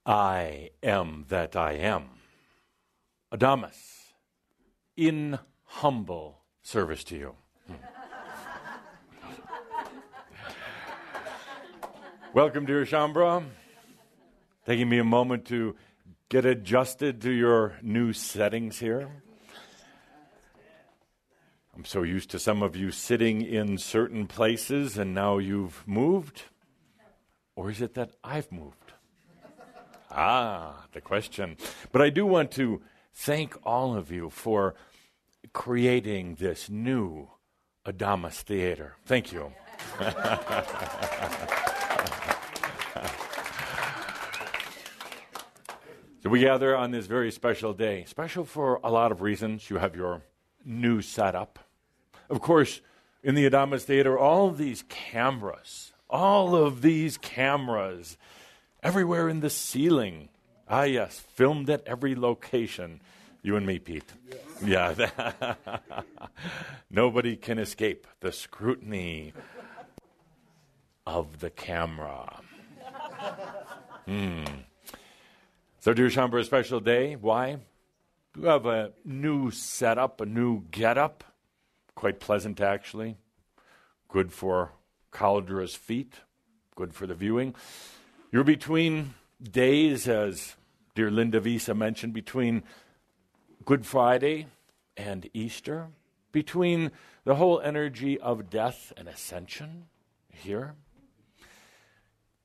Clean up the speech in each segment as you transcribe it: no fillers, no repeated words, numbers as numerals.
I am that I am. Adamus, in humble service to you. Welcome, dear Shambra. Taking me a moment to get adjusted to your new settings here. I'm so used to some of you sitting in certain places and now you've moved. Or is it that I've moved? The question. But I do want to thank all of you for creating this new Adamus Theater. Thank you. So we gather on this very special day. Special for a lot of reasons. You have your new setup. Of course, in the Adamus Theater, all of these cameras, everywhere in the ceiling. Yes, filmed at every location. You and me, Pete. Yeah. Nobody can escape the scrutiny of the camera. So, dear Shambra, a special day. Why? You have a new setup, a new getup. Quite pleasant, actually. Good for Caldra's feet. Good for the viewing. You're between days, as dear Linda Visa mentioned, between Good Friday and Easter, between the whole energy of death and ascension here.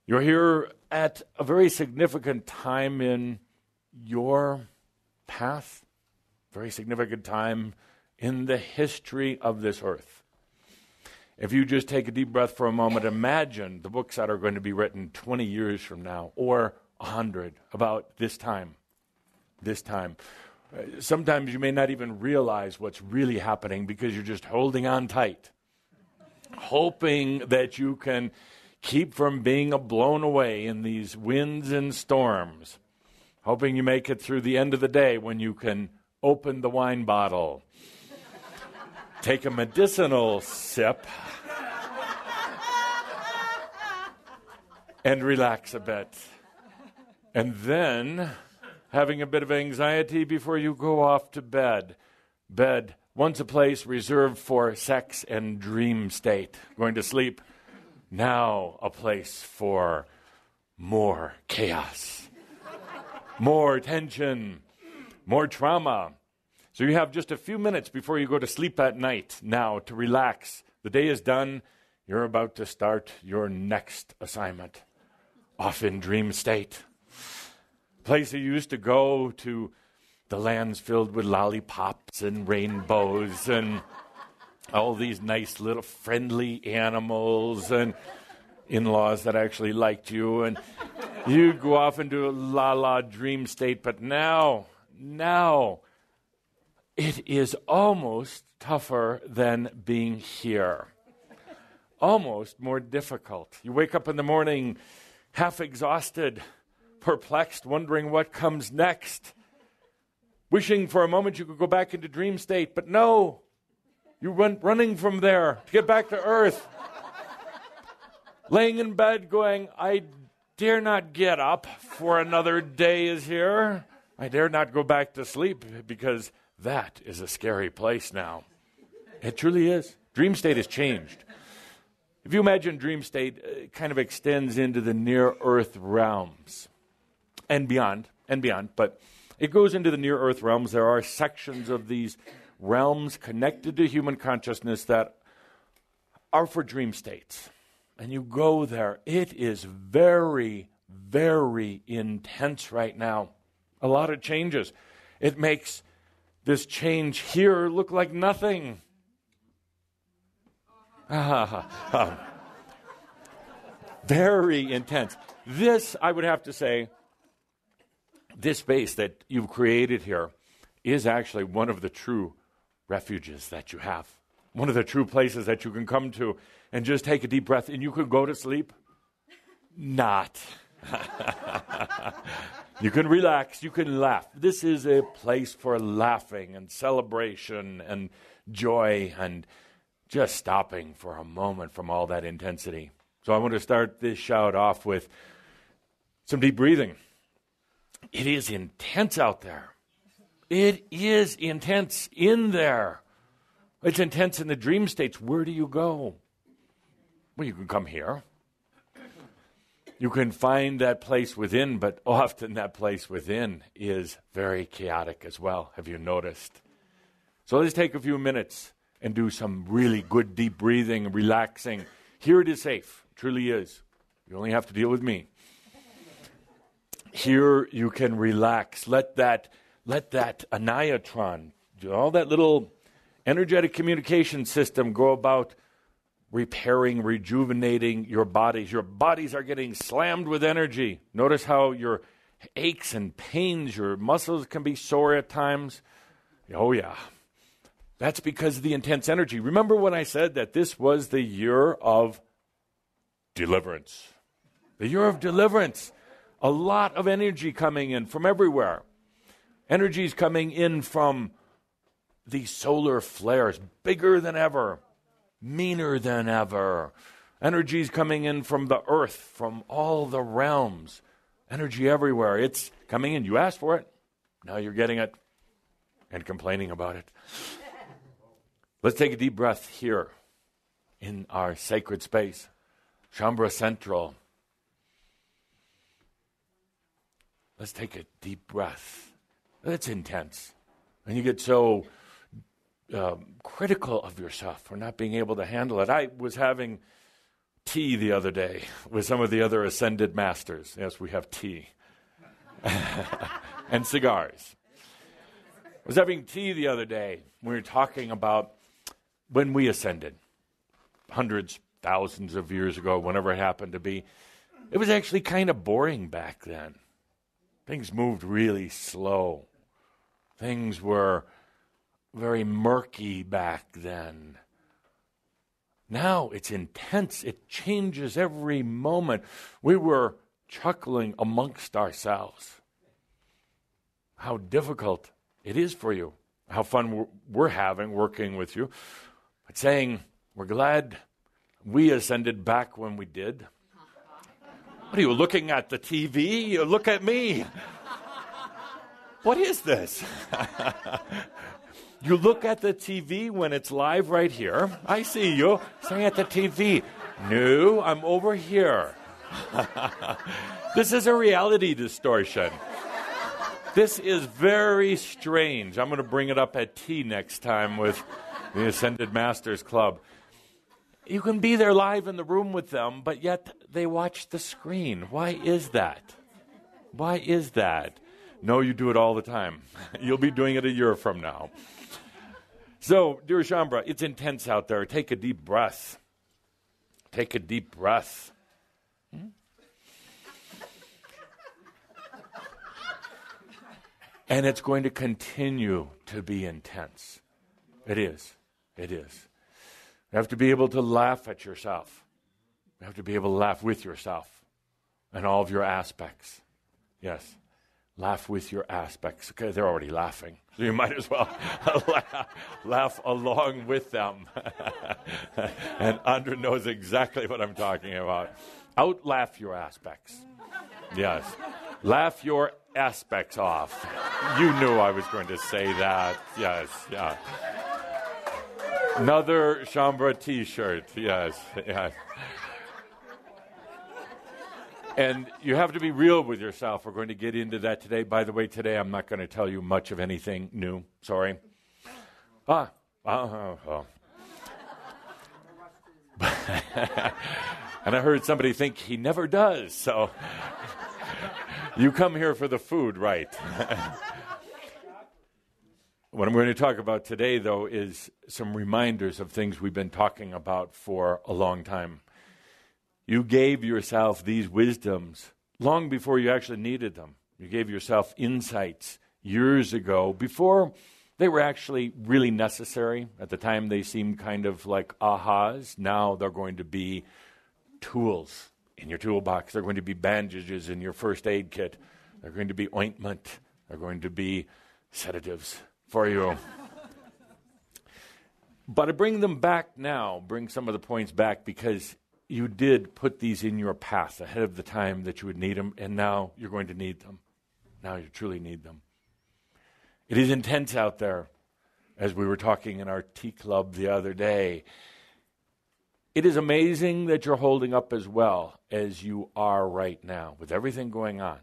You're here at a very significant time in your path, very significant time in the history of this earth. If you just take a deep breath for a moment, imagine the books that are going to be written 20 years from now or 100 about this time. Sometimes you may not even realize what's really happening because you're just holding on tight, hoping that you can keep from being blown away in these winds and storms, hoping you make it through the end of the day when you can open the wine bottle, take a medicinal sip, and relax a bit. And then having a bit of anxiety before you go off to bed. Bed, once a place reserved for sex and dream state. Going to sleep, now a place for more chaos, more tension, more trauma. So you have just a few minutes before you go to sleep at night now to relax. The day is done. You're about to start your next assignment. Off in dream state. Place you used to go to, the lands filled with lollipops and rainbows and all these nice little friendly animals and in-laws that actually liked you. And you'd go off into a la-la dream state. But now, it is almost tougher than being here. Almost more difficult. You wake up in the morning half exhausted, perplexed, wondering what comes next. Wishing for a moment you could go back into dream state, but no. You went running from there to get back to earth. Laying in bed going, I dare not get up, for another day is here. I dare not go back to sleep, because that is a scary place now. It truly is. Dream state has changed. If you imagine dream state, it kind of extends into the near-earth realms and beyond, but it goes into the near-earth realms. There are sections of these realms connected to human consciousness that are for dream states. And you go there. It is very, very intense right now. A lot of changes. It makes this change here look like nothing. Very intense. This, I would have to say, this space that you've created here is actually one of the true refuges that you have. One of the true places that you can come to and just take a deep breath and you could go to sleep. Not. You can relax, you can laugh. This is a place for laughing and celebration and joy and just stopping for a moment from all that intensity. So I want to start this shout off with some deep breathing. It is intense out there. It is intense in there. It's intense in the dream states. Where do you go? Well, you can come here. You can find that place within, but often that place within is very chaotic as well. Have you noticed? So let's take a few minutes and do some really good deep breathing and relaxing. Here it is safe. It truly is. You only have to deal with me. Here you can relax. Let that anayatron, all that little energetic communication system go about repairing, rejuvenating your bodies. Your bodies are getting slammed with energy. Notice how your aches and pains, your muscles can be sore at times. Oh yeah. That's because of the intense energy. Remember when I said that this was the year of deliverance? The year of deliverance. A lot of energy coming in from everywhere. Energy is coming in from these solar flares, bigger than ever, meaner than ever. Energy is coming in from the earth, from all the realms. Energy everywhere. It's coming in. You asked for it. Now you're getting it and complaining about it. Let's take a deep breath here in our sacred space, Shambhala Central. Let's take a deep breath. That's intense. And you get so critical of yourself for not being able to handle it. I was having tea the other day with some of the other ascended masters. Yes, we have tea. And cigars. I was having tea the other day. We were talking about when we ascended, hundreds, thousands of years ago, whenever it happened to be. It was actually kind of boring back then. Things moved really slow. Things were very murky back then. Now it's intense. It changes every moment. We were chuckling amongst ourselves. How difficult it is for you. How fun we're having working with you. But saying, we're glad we ascended back when we did. What are you looking at, the TV? You look at me. What is this? You look at the TV when it's live right here. I see you staring at the TV. No, I'm over here. This is a reality distortion. This is very strange. I'm going to bring it up at tea next time with the Ascended Masters Club. You can be there live in the room with them, but yet they watch the screen. Why is that? Why is that? No, you do it all the time. You'll be doing it a year from now. So, dear Shambhala, it's intense out there. Take a deep breath. Take a deep breath. And it's going to continue to be intense. It is. It is. You have to be able to laugh at yourself. You have to be able to laugh with yourself and all of your aspects. Yes. Laugh with your aspects. Okay, they're already laughing. So you might as well laugh along with them. And Andra knows exactly what I'm talking about. Out-laugh your aspects. Yes. Laugh your aspects off. You knew I was going to say that. Yes, yeah. Another Shambhala t-shirt. Yes, yes. And you have to be real with yourself. We're going to get into that today. By the way, today I'm not going to tell you much of anything new. Sorry. And I heard somebody think he never does. So you come here for the food, right? What I'm going to talk about today, though, is some reminders of things we've been talking about for a long time. You gave yourself these wisdoms long before you actually needed them. You gave yourself insights years ago before they were actually really necessary. At the time, they seemed kind of like ahas. Now they're going to be tools in your toolbox. They're going to be bandages in your first aid kit. They're going to be ointment. They're going to be sedatives for you. But I bring them back now, bring some of the points back, because you did put these in your path ahead of the time that you would need them, and now you're going to need them. Now you truly need them. It is intense out there, as we were talking in our tea club the other day. It is amazing that you're holding up as well as you are right now with everything going on.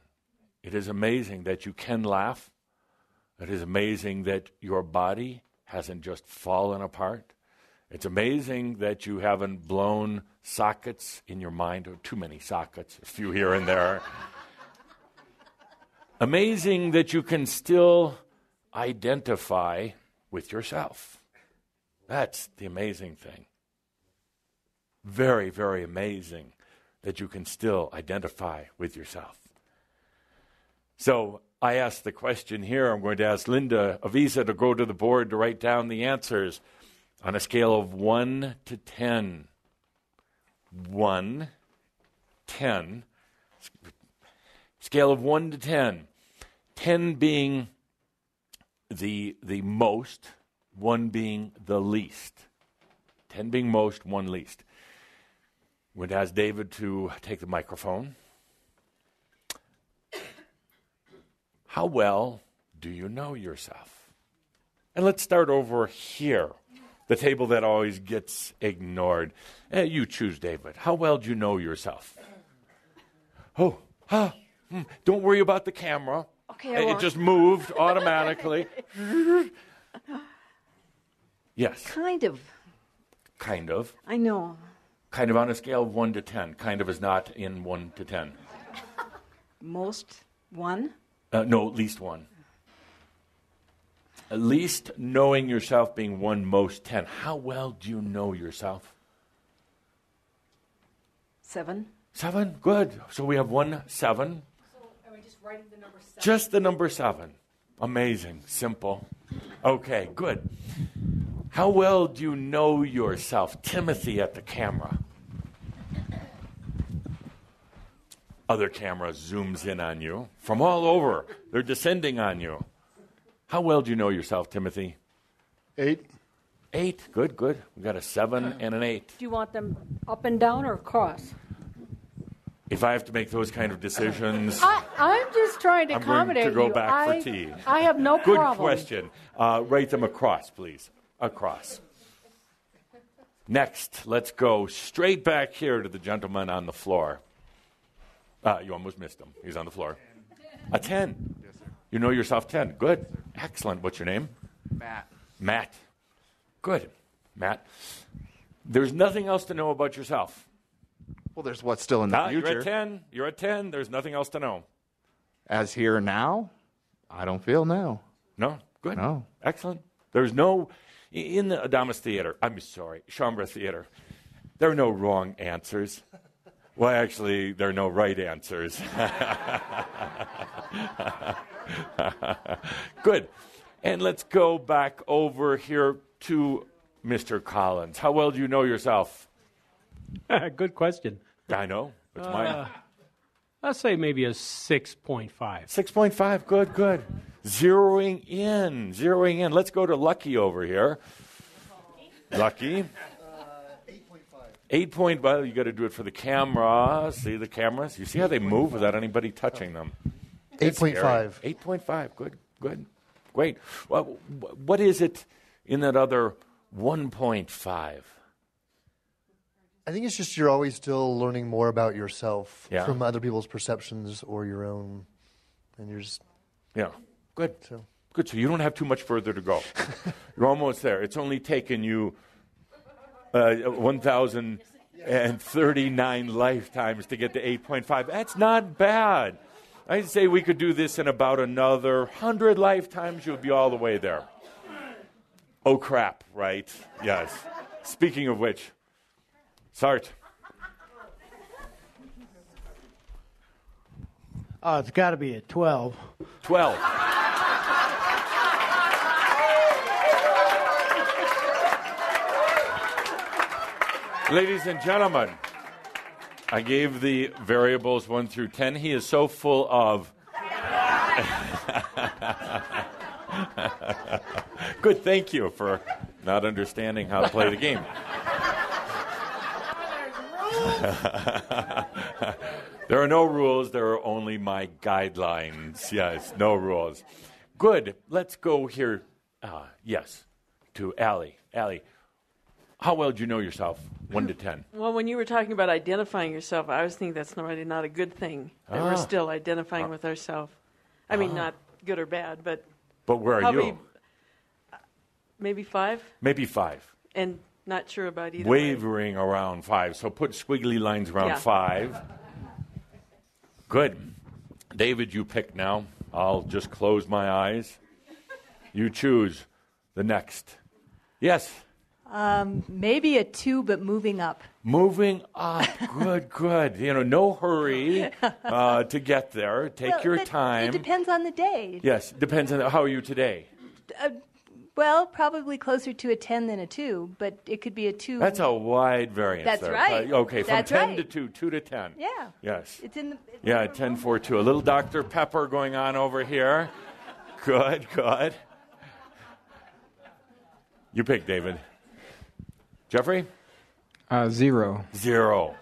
It is amazing that you can laugh. It is amazing that your body hasn't just fallen apart. It's amazing that you haven't blown sockets in your mind, or too many sockets, a few here and there. Amazing that you can still identify with yourself. That's the amazing thing. Very, very amazing that you can still identify with yourself. So I asked the question here. I'm going to ask Linda Avisa to go to the board to write down the answers on a scale of 1 to 10. 1, 10. Scale of 1 to 10. 10 being the most, 1 being the least. 10 being most, 1 least. I'm going to ask David to take the microphone. How well do you know yourself? And let's start over here, the table that always gets ignored. You choose, David. How well do you know yourself? Don't worry about the camera. Okay, it just moved automatically. Yes. Kind of. Kind of. I know. Kind of on a scale of 1 to 10. Kind of is not in 1 to 10. Most 1? No, at least 1. At least knowing yourself being 1, most 10. How well do you know yourself? 7. 7? Good. So we have 1, 7. So are we just writing the number 7? Just the number 7. Amazing. Simple. Okay, good. How well do you know yourself? Timothy at the camera. Other camera zooms in on you from all over. They're descending on you. How well do you know yourself, Timothy? 8. 8. Good, good. We got a 7 and an 8. Do you want them up and down or across? If I have to make those kind of decisions, I'm just trying to I'm going accommodate to go you. back for tea. I have no Good problem. question. Write them across, please. Across. Next, let's go straight back here to the gentleman on the floor. You almost missed him. He's on the floor. A 10. Yes, sir. You know yourself 10. Good. Excellent. What's your name? Matt. Matt. Good. Matt. There's nothing else to know about yourself. Well, there's what's still in the future. You're at 10. You're at 10. There's nothing else to know. As here now, I don't feel now. No? Good. No. Excellent. There's no, in the Adamus Theater, Chambre Theater, there are no wrong answers. Well, actually, there are no right answers. Good. And let's go back over here to Mr. Collins. How well do you know yourself? Good question. I know. It's mine. I'll say maybe a 6.5. 6.5. Good, good. Zeroing in. Let's go to Lucky over here. Lucky. 8.5. Well, you got to do it for the camera. See the cameras? You see how they move without anybody touching them? 8.5. 8.5. Good. Great. Well, what is it in that other 1.5? I think it's just you're always still learning more about yourself Yeah. from other people's perceptions or your own. And you're just... Yeah. Good. So. Good. So you don't have too much further to go. You're almost there. It's only taken you 1,039 lifetimes to get to 8.5. That's not bad. I'd say we could do this in about another 100 lifetimes. You'll be all the way there. Oh, crap, right? Yes. Speaking of which, Sart. It's got to be a 12. 12. Ladies and gentlemen, I gave the variables 1 through 10. He is so full of... Good, thank you for not understanding how to play the game. There are no rules. There are only my guidelines. Yes, no rules. Good. Let's go here. Yes, to Allie. Allie, how well do you know yourself? 1 to 10. Well, when you were talking about identifying yourself, I was thinking that's really not a good thing. That we're still identifying with ourselves. I mean, not good or bad, but where are you? Maybe 5. Maybe 5. And not sure about either. Wavering around 5. So put squiggly lines around 5. Good. David, you pick now. I'll just close my eyes. You choose the next. Yes. Maybe a 2, but moving up. Moving up. Good. No hurry to get there. Take your time. It depends on the day. Yes, depends on how are you today. Well, probably closer to a 10 than a 2, but it could be a 2. That's a wide variance. That's there. right. Okay, from That's 10 right. to 2, 2 to 10. Yeah. Yes. It's in the. 10, 4, 2. A little Dr. Pepper going on over here. Good. You pick, David. Jeffrey? 0. 0.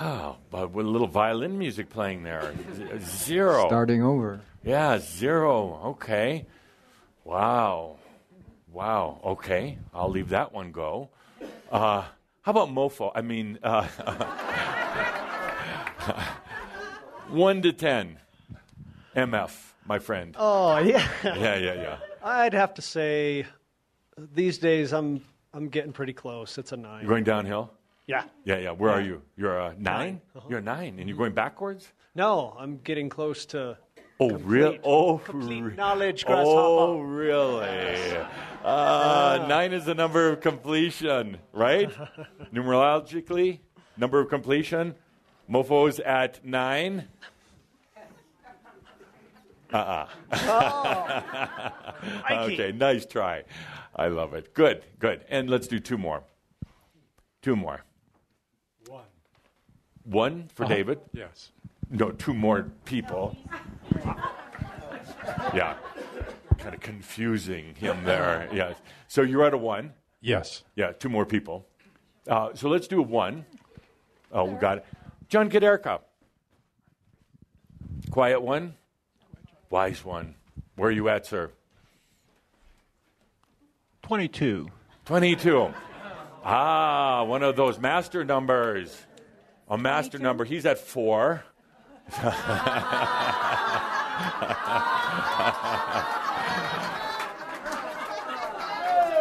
Oh, but with a little violin music playing there. 0. Starting over. Yeah, 0. Okay. Wow. Okay. I'll leave that one go. How about mofo? 1 to 10. MF, my friend. Oh, yeah. Yeah. I'd have to say these days I'm getting pretty close. It's a 9. You're going downhill? Yeah. Yeah. Where are you? You're a 9? You're a 9, and you're going backwards? No, I'm getting close to really? Complete knowledge, grasshopper. Oh, really? 9 is the number of completion, right? Numerologically, number of completion. Mofo's at 9. Okay, nice try. I love it. Good. And let's do 2 more. 2 more. 1. 1 for David? Yes. No, 2 more people. Yeah. Kind of confusing him there. Yes. So you're at a 1. Yes. Yeah, 2 more people. So let's do a 1. Oh, we got it. John Kaderka. Quiet 1. Wise 1. Where are you at, sir? 22. 22. One of those master numbers. A master 22? Number. He's at 4.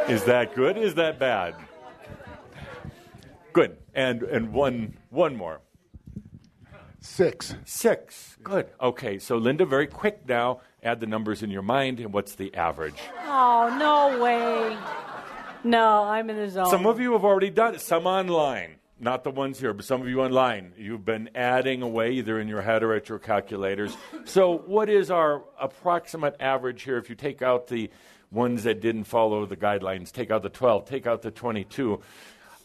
Is that good? Is that bad? Good. And one more. 6. 6. Good. Okay, so Linda, very quick now. Add the numbers in your mind, and what's the average? Oh, no way. No, I'm in the zone. Some of you have already done it. Some online. Not the ones here, but some of you online. You've been adding away either in your head or at your calculators. So what is our approximate average here if you take out the ones that didn't follow the guidelines, take out the 12, take out the 22.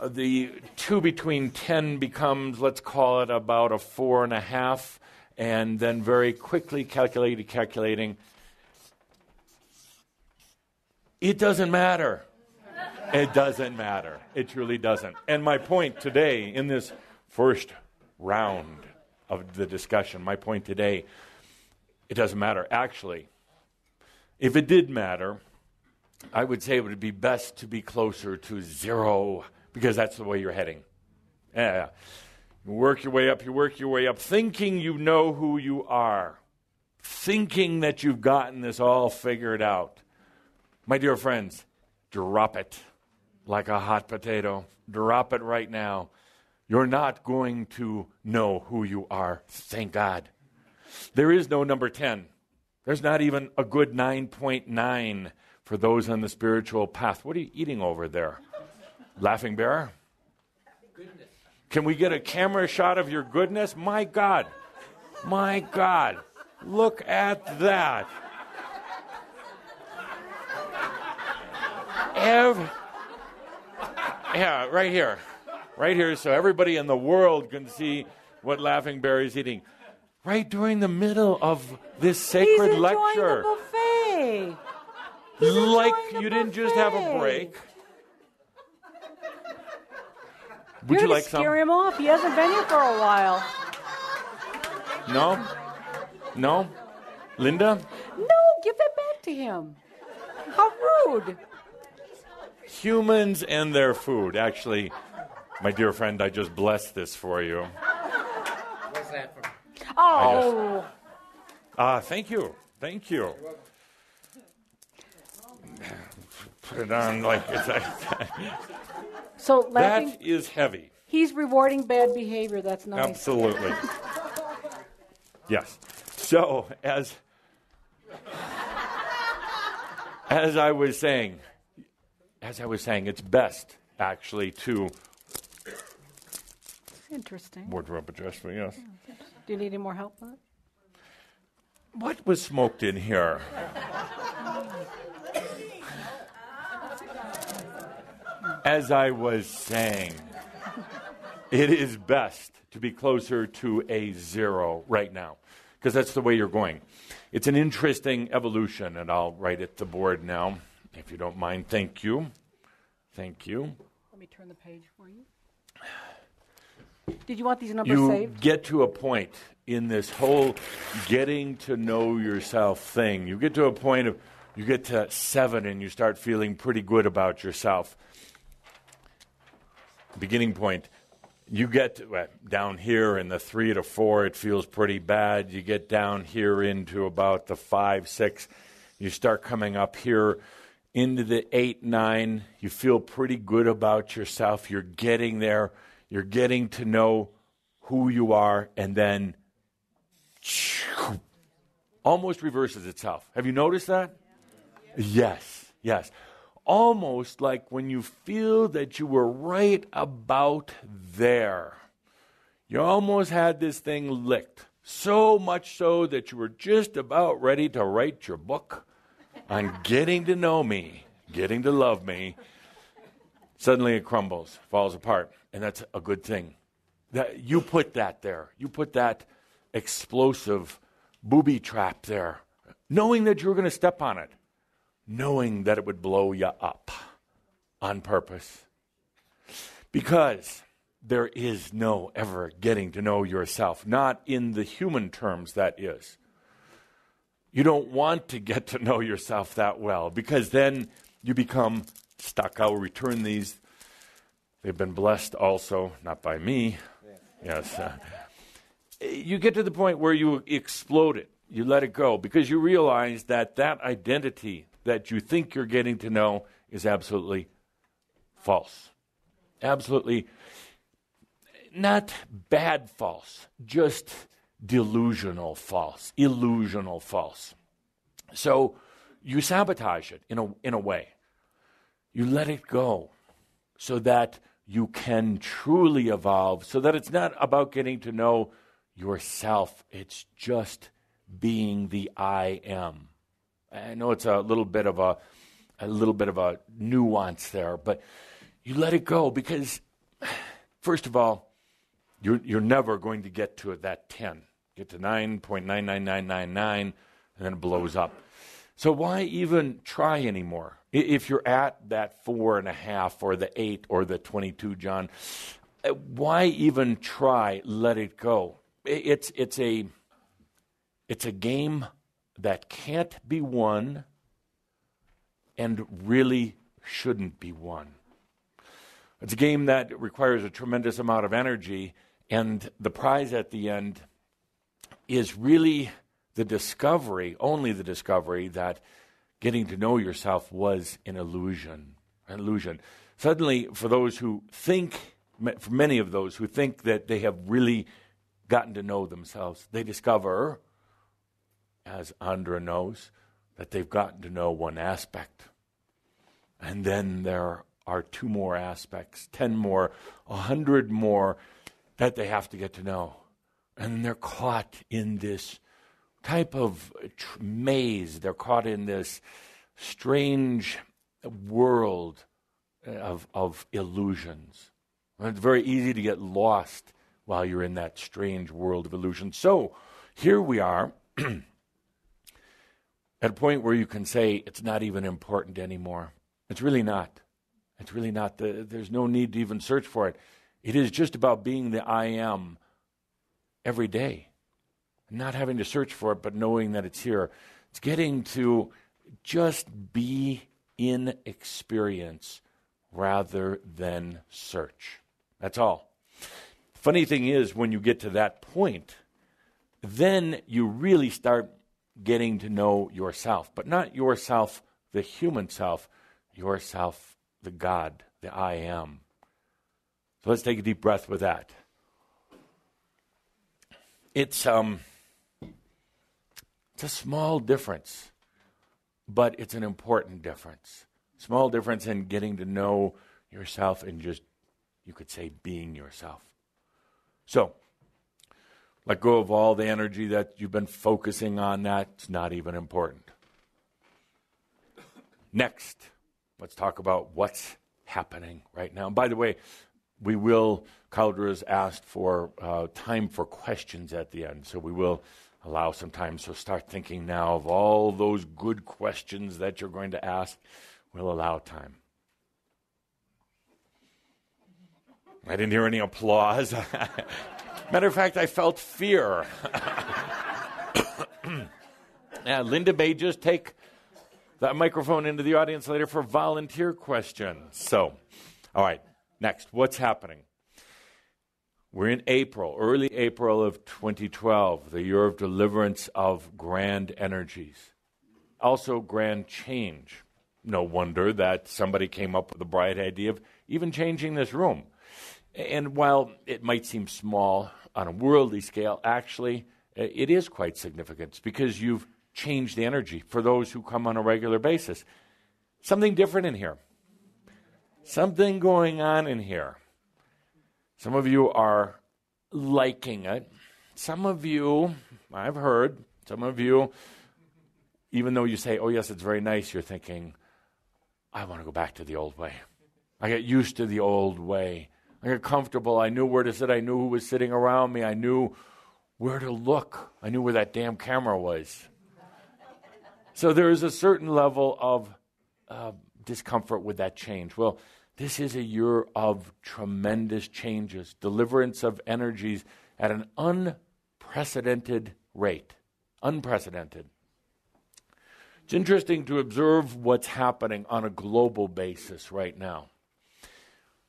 The 2 between 10 becomes, let's call it about a 4.5, and then very quickly calculating. It doesn't matter. It doesn't matter. It truly doesn't. And my point today in this first round of the discussion, my point today, it doesn't matter. Actually, if it did matter, I would say it would be best to be closer to 0 because that's the way you're heading. Yeah. You work your way up, thinking you know who you are, thinking that you've gotten this all figured out. My dear friends, drop it like a hot potato. Drop it right now. You're not going to know who you are, thank God. There is no number 10. There's not even a good 9.9 for those on the spiritual path. What are you eating over there? Laughing bear? Goodness. Can we get a camera shot of your goodness? My God. Look at that. Yeah, right here, so everybody in the world can see what Laughing Bear is eating. Right during the middle of this sacred lecture. He's enjoying the buffet. Like you didn't just have a break. Would you You're like to some? scare him off. He hasn't been here for a while. No? No? Linda? No, give that back to him. How rude. Humans and their food. Actually, my dear friend, I just blessed this for you. What's that from? Oh. Thank you. Thank you. Put it on like it's So laughing. that is heavy. He's rewarding bad behavior. That's nice. Absolutely. Yes. So as I was saying, it's best actually to Interesting. wardrobe adjustment. Yes. Do you need any more help on it? What was smoked in here? As I was saying, it is best to be closer to a 0 right now, because that's the way you're going. It's an interesting evolution, and I'll write it to the board now, if you don't mind. Thank you. Thank you. Let me turn the page for you. Did you want these numbers You saved? get to a point in this whole getting to know yourself thing. You get to a point of, you get to 7 and you start feeling pretty good about yourself. Beginning point, you get to, down here in the 3 to 4, it feels pretty bad. You get down here into about the 5, 6. You start coming up here into the 8, 9. You feel pretty good about yourself. You're getting there. You're getting to know who you are, and then almost reverses itself. Have you noticed that? Yes, yes. Almost like when you feel that you were right about there. You almost had this thing licked. So much so that you were just about ready to write your book on getting to know me, getting to love me. Suddenly it crumbles, falls apart, and that's a good thing. That you put that there. You put that explosive booby trap there, knowing that you were going to step on it, knowing that it would blow you up on purpose. Because there is no ever getting to know yourself, not in the human terms, that is. You don't want to get to know yourself that well, because then you become stuck. I'll return these. They've been blessed also, not by me. Yes. You get to the point where you explode it. You let it go because you realize that that identity that you think you're getting to know is absolutely false. Absolutely not bad false, just delusional false, illusional false. So you sabotage it in a way. You let it go so that you can truly evolve, so that it's not about getting to know yourself. It's just being the I am. I know it's a little bit of a nuance there, but you let it go because, first of all, you're never going to get to that 10. Get to 9.99999, and then it blows up. So why even try anymore? If you're at that 4.5 or the 8 or the 22, John, why even try? Let it go. It's a game that can't be won and really shouldn't be won. It's a game that requires a tremendous amount of energy, and the prize at the end is really the discovery, only the discovery, that getting to know yourself was an illusion. An illusion. Suddenly, for many of those who think that they have really gotten to know themselves, they discover, as Andra knows, that they've gotten to know one aspect. And then there are 2 more aspects, 10 more, 100 more that they have to get to know. And they're caught in this type of maze. They're caught in this strange world of illusions. And it's very easy to get lost while you're in that strange world of illusions. So here we are at a point where you can say it's not even important anymore. It's really not. It's really not. There's no need to even search for it. It is just about being the I am every day. Not having to search for it, but knowing that it's here. It's getting to just be in experience rather than search. That's all. Funny thing is, when you get to that point, then you really start getting to know yourself. But not yourself, the human self, yourself, the God, the I am. So let's take a deep breath with that. It's a small difference, but it's an important difference. Small difference in getting to know yourself and just, you could say, being yourself. So, let go of all the energy that you've been focusing on. That's not even important. Next, let's talk about what's happening right now. And by the way, Caldra has asked for time for questions at the end, so we will allow some time. So start thinking now of all those good questions that you're going to ask. We'll allow time. I didn't hear any applause. Matter of fact, I felt fear. Linda may just take that microphone into the audience later for volunteer questions. So, all right, next, what's happening? We're in April, early April of 2012, the year of deliverance of grand energies. Also grand change. No wonder that somebody came up with the bright idea of even changing this room. And while it might seem small on a worldly scale, actually, it is quite significant because you've changed the energy for those who come on a regular basis. Something different in here. Something going on in here. Some of you are liking it. Some of you, I've heard, some of you, even though you say, oh yes, it's very nice, you're thinking, I want to go back to the old way. I got used to the old way. I got comfortable. I knew where to sit. I knew who was sitting around me. I knew where to look. I knew where that damn camera was. So there is a certain level of discomfort with that change. Well, this is a year of tremendous changes, deliverance of energies at an unprecedented rate. Unprecedented. It's interesting to observe what's happening on a global basis right now.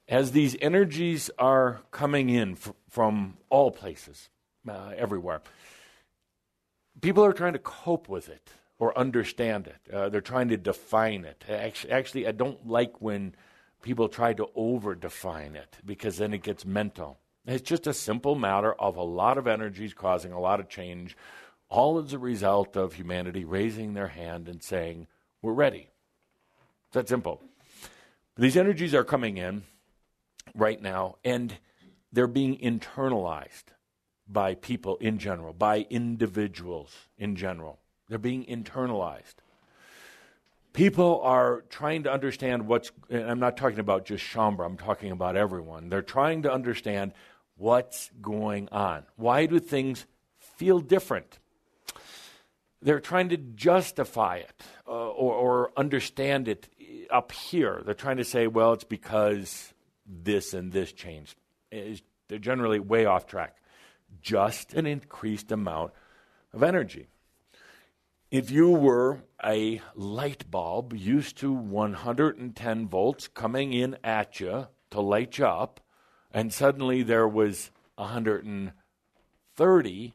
As these energies are coming in from all places, everywhere, people are trying to cope with it or understand it. They're trying to define it. Actually, I don't like when people try to over-define it because then it gets mental. It's just a simple matter of a lot of energies causing a lot of change, all as a result of humanity raising their hand and saying, we're ready. It's that simple. These energies are coming in right now, and they're being internalized by people in general, by individuals in general. They're being internalized. People are trying to understand and I'm not talking about just Shambra, I'm talking about everyone. They're trying to understand what's going on. Why do things feel different? They're trying to justify it or understand it up here. They're trying to say, well, it's because this and this changed. They're generally way off track. Just an increased amount of energy. If you were a light bulb used to 110 volts coming in at you to light you up, and suddenly there was 130,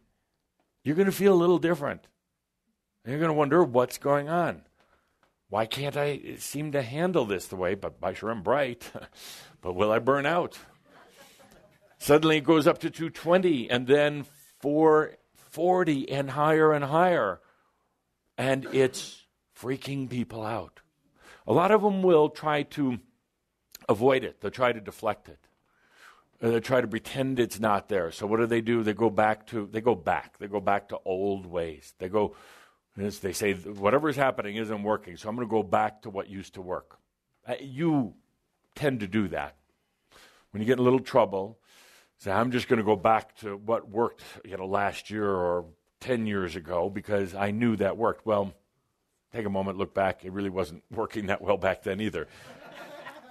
you're going to feel a little different. And you're going to wonder what's going on. Why can't I seem to handle this the way, but I sure am bright, but will I burn out? Suddenly it goes up to 220 and then 440 and higher and higher. And it's freaking people out. A lot of them will try to avoid it. They'll try to deflect it. They'll try to pretend it's not there. So what do? They go back to old ways. They say, whatever's happening isn't working, so I'm going to go back to what used to work. You tend to do that. When you get in a little trouble, say, I'm just going to go back to what worked last year or 10 years ago because I knew that worked. Well, take a moment, look back. It really wasn't working that well back then either.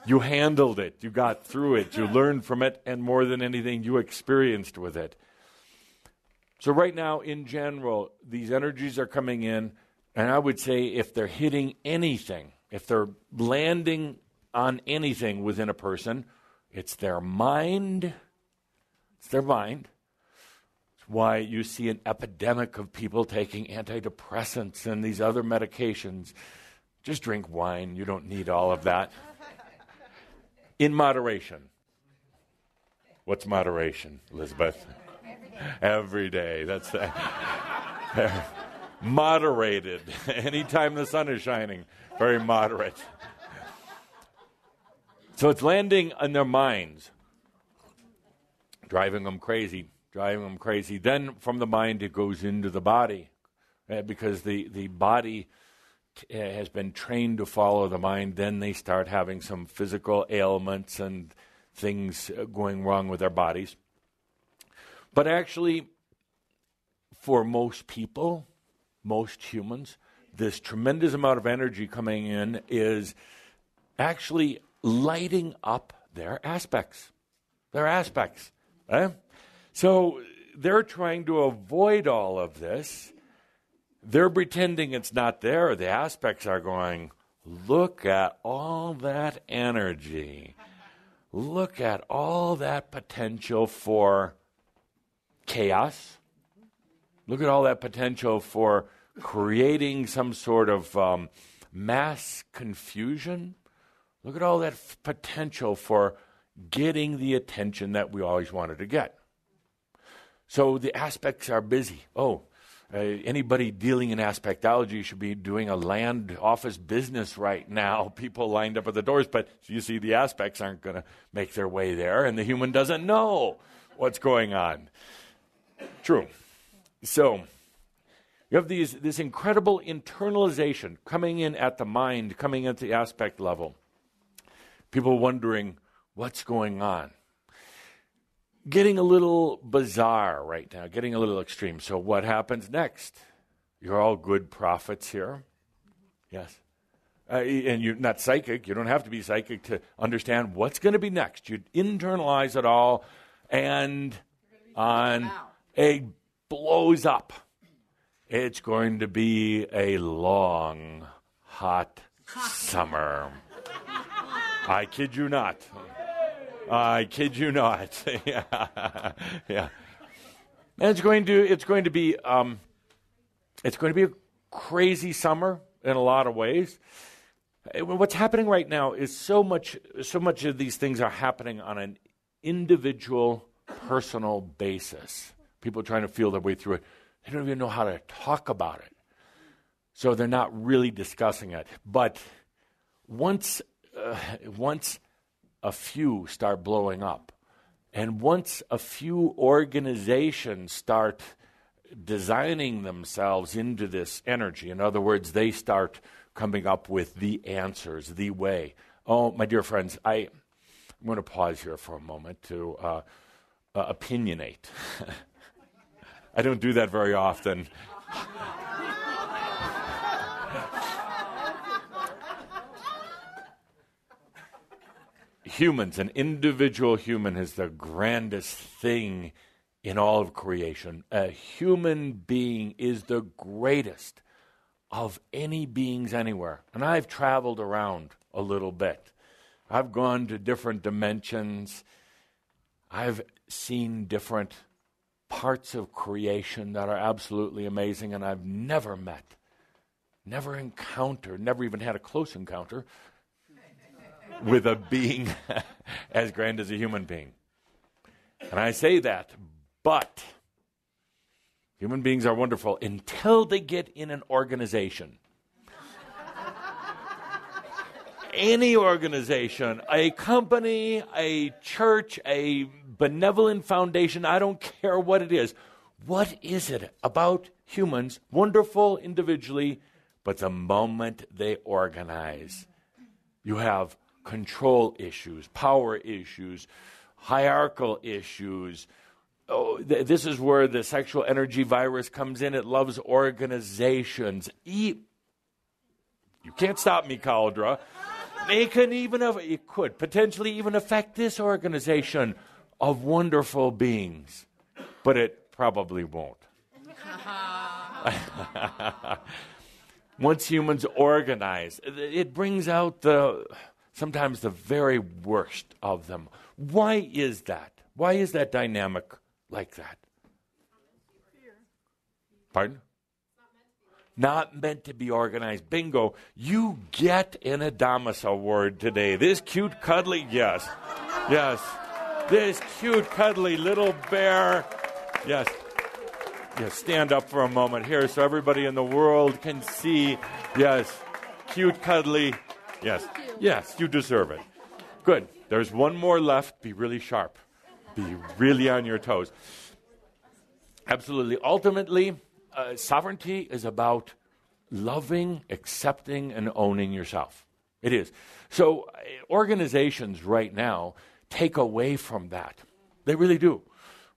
You handled it. You got through it. You learned from it. And more than anything, you experienced with it. So right now, in general, these energies are coming in. And I would say if they're hitting anything, if they're landing on anything within a person, it's their mind. It's their mind. It's why you see an epidemic of people taking antidepressants and these other medications. Just drink wine. You don't need all of that. In moderation. What's moderation, Elizabeth? Every day. That's moderated. Anytime the sun is shining. Very moderate. So it's landing in their minds. Driving them crazy. Then from the mind it goes into the body. Because the body has been trained to follow the mind, then they start having some physical ailments and things going wrong with their bodies. But actually, for most people, most humans, this tremendous amount of energy coming in is actually lighting up their aspects. So they're trying to avoid all of this. They're pretending it's not there. The aspects are going, look at all that energy. Look at all that potential for chaos. Look at all that potential for creating some sort of mass confusion. Look at all that potential for getting the attention that we always wanted to get. So the aspects are busy. Anybody dealing in aspectology should be doing a land office business right now. People lined up at the doors, but you see the aspects aren't going to make their way there, and the human doesn't know what's going on. True. So you have this incredible internalization coming in at the mind, coming at the aspect level. People wondering what's going on. Getting a little bizarre right now, getting a little extreme. So what happens next? You're all good prophets here. Yes. And you're not psychic. You don't have to be psychic to understand what's going to be next. You internalize it all, and it blows up. It's going to be a long, hot summer. I kid you not. Yeah. And it's going to be a crazy summer in a lot of ways. What's happening right now is so much of these things are happening on an individual, personal basis. People trying to feel their way through it. They don't even know how to talk about it. So they're not really discussing it. But once a few start blowing up, and once a few organizations start designing themselves into this energy, in other words, they start coming up with the answers, the way. Oh, my dear friends, I'm going to pause here for a moment to opinionate. I don't do that very often. Humans, an individual human is the grandest thing in all of creation. A human being is the greatest of any beings anywhere. And I've traveled around a little bit. I've gone to different dimensions. I've seen different parts of creation that are absolutely amazing, and I've never met, never encountered, never even had a close encounter with a being as grand as a human being. And I say that, but human beings are wonderful until they get in an organization. Any organization, a company, a church, a benevolent foundation, I don't care what it is. What is it about humans, wonderful individually, but the moment they organize, you have control issues, power issues, hierarchical issues. This is where the sexual energy virus comes in. It loves organizations. You can't stop me, Cauldra. It could potentially even affect this organization of wonderful beings, but it probably won't. Once humans organize, it brings out sometimes the very worst of them. Why is that? Why is that dynamic like that? Pardon? Not meant to be organized. Bingo. You get an Adamus Award today. This cute, cuddly, yes. This cute, cuddly little bear. Yes. Stand up for a moment here so everybody in the world can see. Yes. Cute, cuddly. Yes, you deserve it. Good. There's one more left. Be really sharp. Be really on your toes. Absolutely. Ultimately, sovereignty is about loving, accepting, and owning yourself. It is. So organizations right now take away from that. They really do.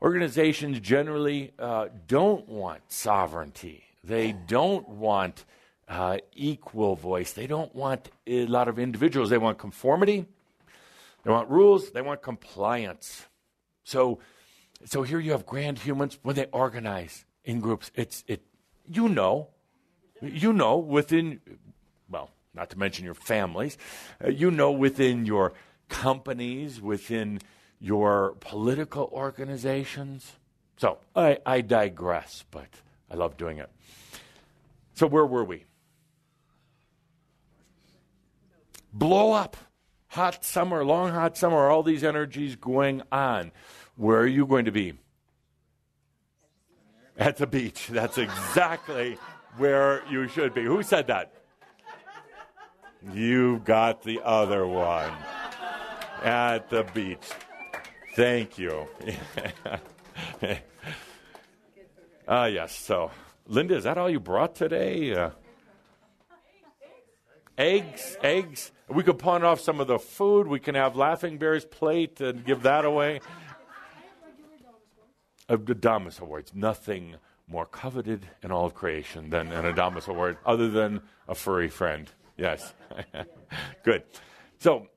Organizations generally don't want sovereignty. They don't want equal voice. They don't want a lot of individuals. They want conformity. They want rules. They want compliance. So here you have grand humans when they organize in groups. Within, well, not to mention your families, within your companies, within your political organizations. So I digress, but I love doing it. So where were we? Blow up. Hot summer, long hot summer, all these energies going on. Where are you going to be? At the beach. That's exactly where you should be. Who said that? You got the other one. At the beach. Thank you. Yes. So, Linda, is that all you brought today? Eggs. We could pawn off some of the food. We can have Laughing Bear's plate and give that away. The Adamus Awards. Nothing more coveted in all of creation than an Adamus Award, other than a furry friend. Yes. Good. So,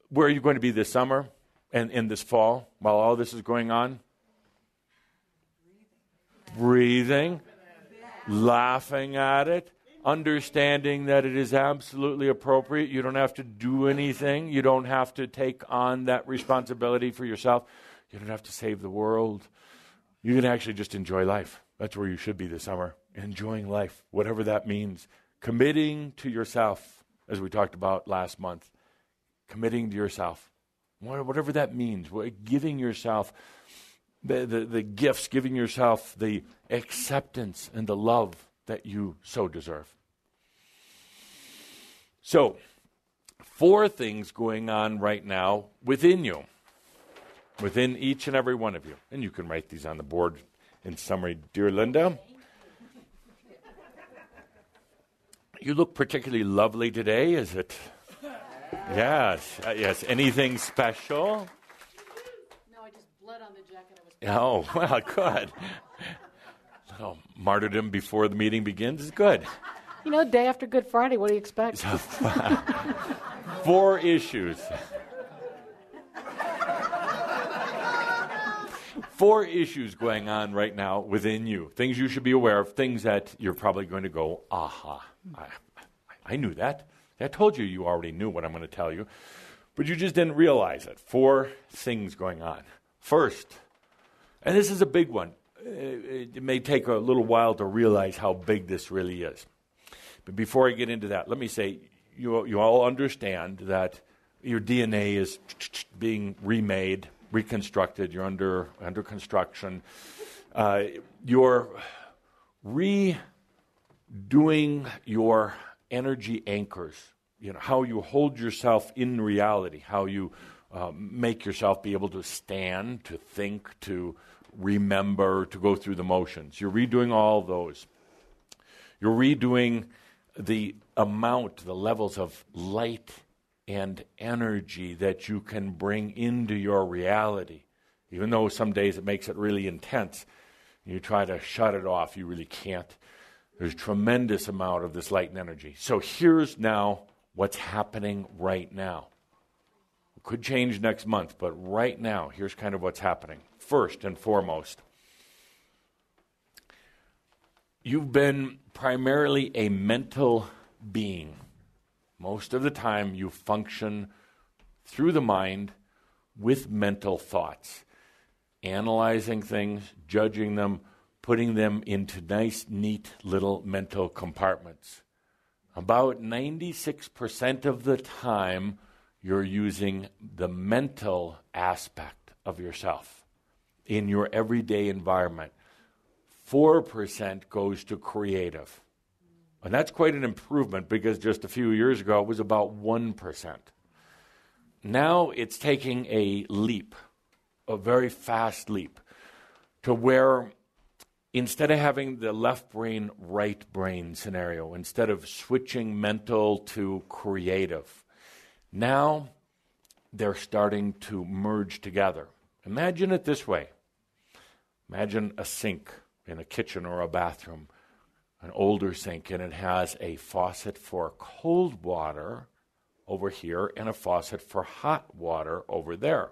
where are you going to be this summer and in this fall while all this is going on? Breathing. Laughing at it. Understanding that it is absolutely appropriate. You don't have to do anything. You don't have to take on that responsibility for yourself. You don't have to save the world. You can actually just enjoy life. That's where you should be this summer. Enjoying life, whatever that means. Committing to yourself, as we talked about last month. Committing to yourself. Whatever that means. Giving yourself the gifts. Giving yourself the acceptance and the love that you so deserve. So, 4 things going on right now within you. Within each and every one of you. And you can write these on the board in summary, dear Linda. You look particularly lovely today, is it? Yes. Anything special? No, I just bled on the jacket. Oh, well, good. Little martyrdom before the meeting begins is good. You know, day after Good Friday, what do you expect? 4 issues. 4 issues going on right now within you. Things you should be aware of. Things that you're probably going to go, aha. I knew that. I told you you already knew what I'm going to tell you. But you just didn't realize it. 4 things going on. First, and this is a big one. It may take a little while to realize how big this really is. But before I get into that, let me say, you all understand that your DNA is being remade, reconstructed. You're under construction. You're redoing your energy anchors. You know, how you hold yourself in reality, how you make yourself be able to stand, to think, to remember, to go through the motions. You're redoing all those. You're redoing the amount, the levels of light and energy that you can bring into your reality. Even though some days it makes it really intense, you try to shut it off, you really can't. There's a tremendous amount of this light and energy. So here's now what's happening right now. It could change next month, but right now, here's kind of what's happening. First and foremost, you've been primarily a mental being. Most of the time, you function through the mind with mental thoughts, analyzing things, judging them, putting them into nice, neat little mental compartments. About 96% of the time, you're using the mental aspect of yourself in your everyday environment. 4% goes to creative. And that's quite an improvement because just a few years ago, it was about 1%. Now it's taking a leap, a very fast leap, to where instead of having the left brain, right brain scenario, instead of switching mental to creative, now they're starting to merge together. Imagine it this way. Imagine a sink in a kitchen or a bathroom, an older sink, and it has a faucet for cold water over here and a faucet for hot water over there.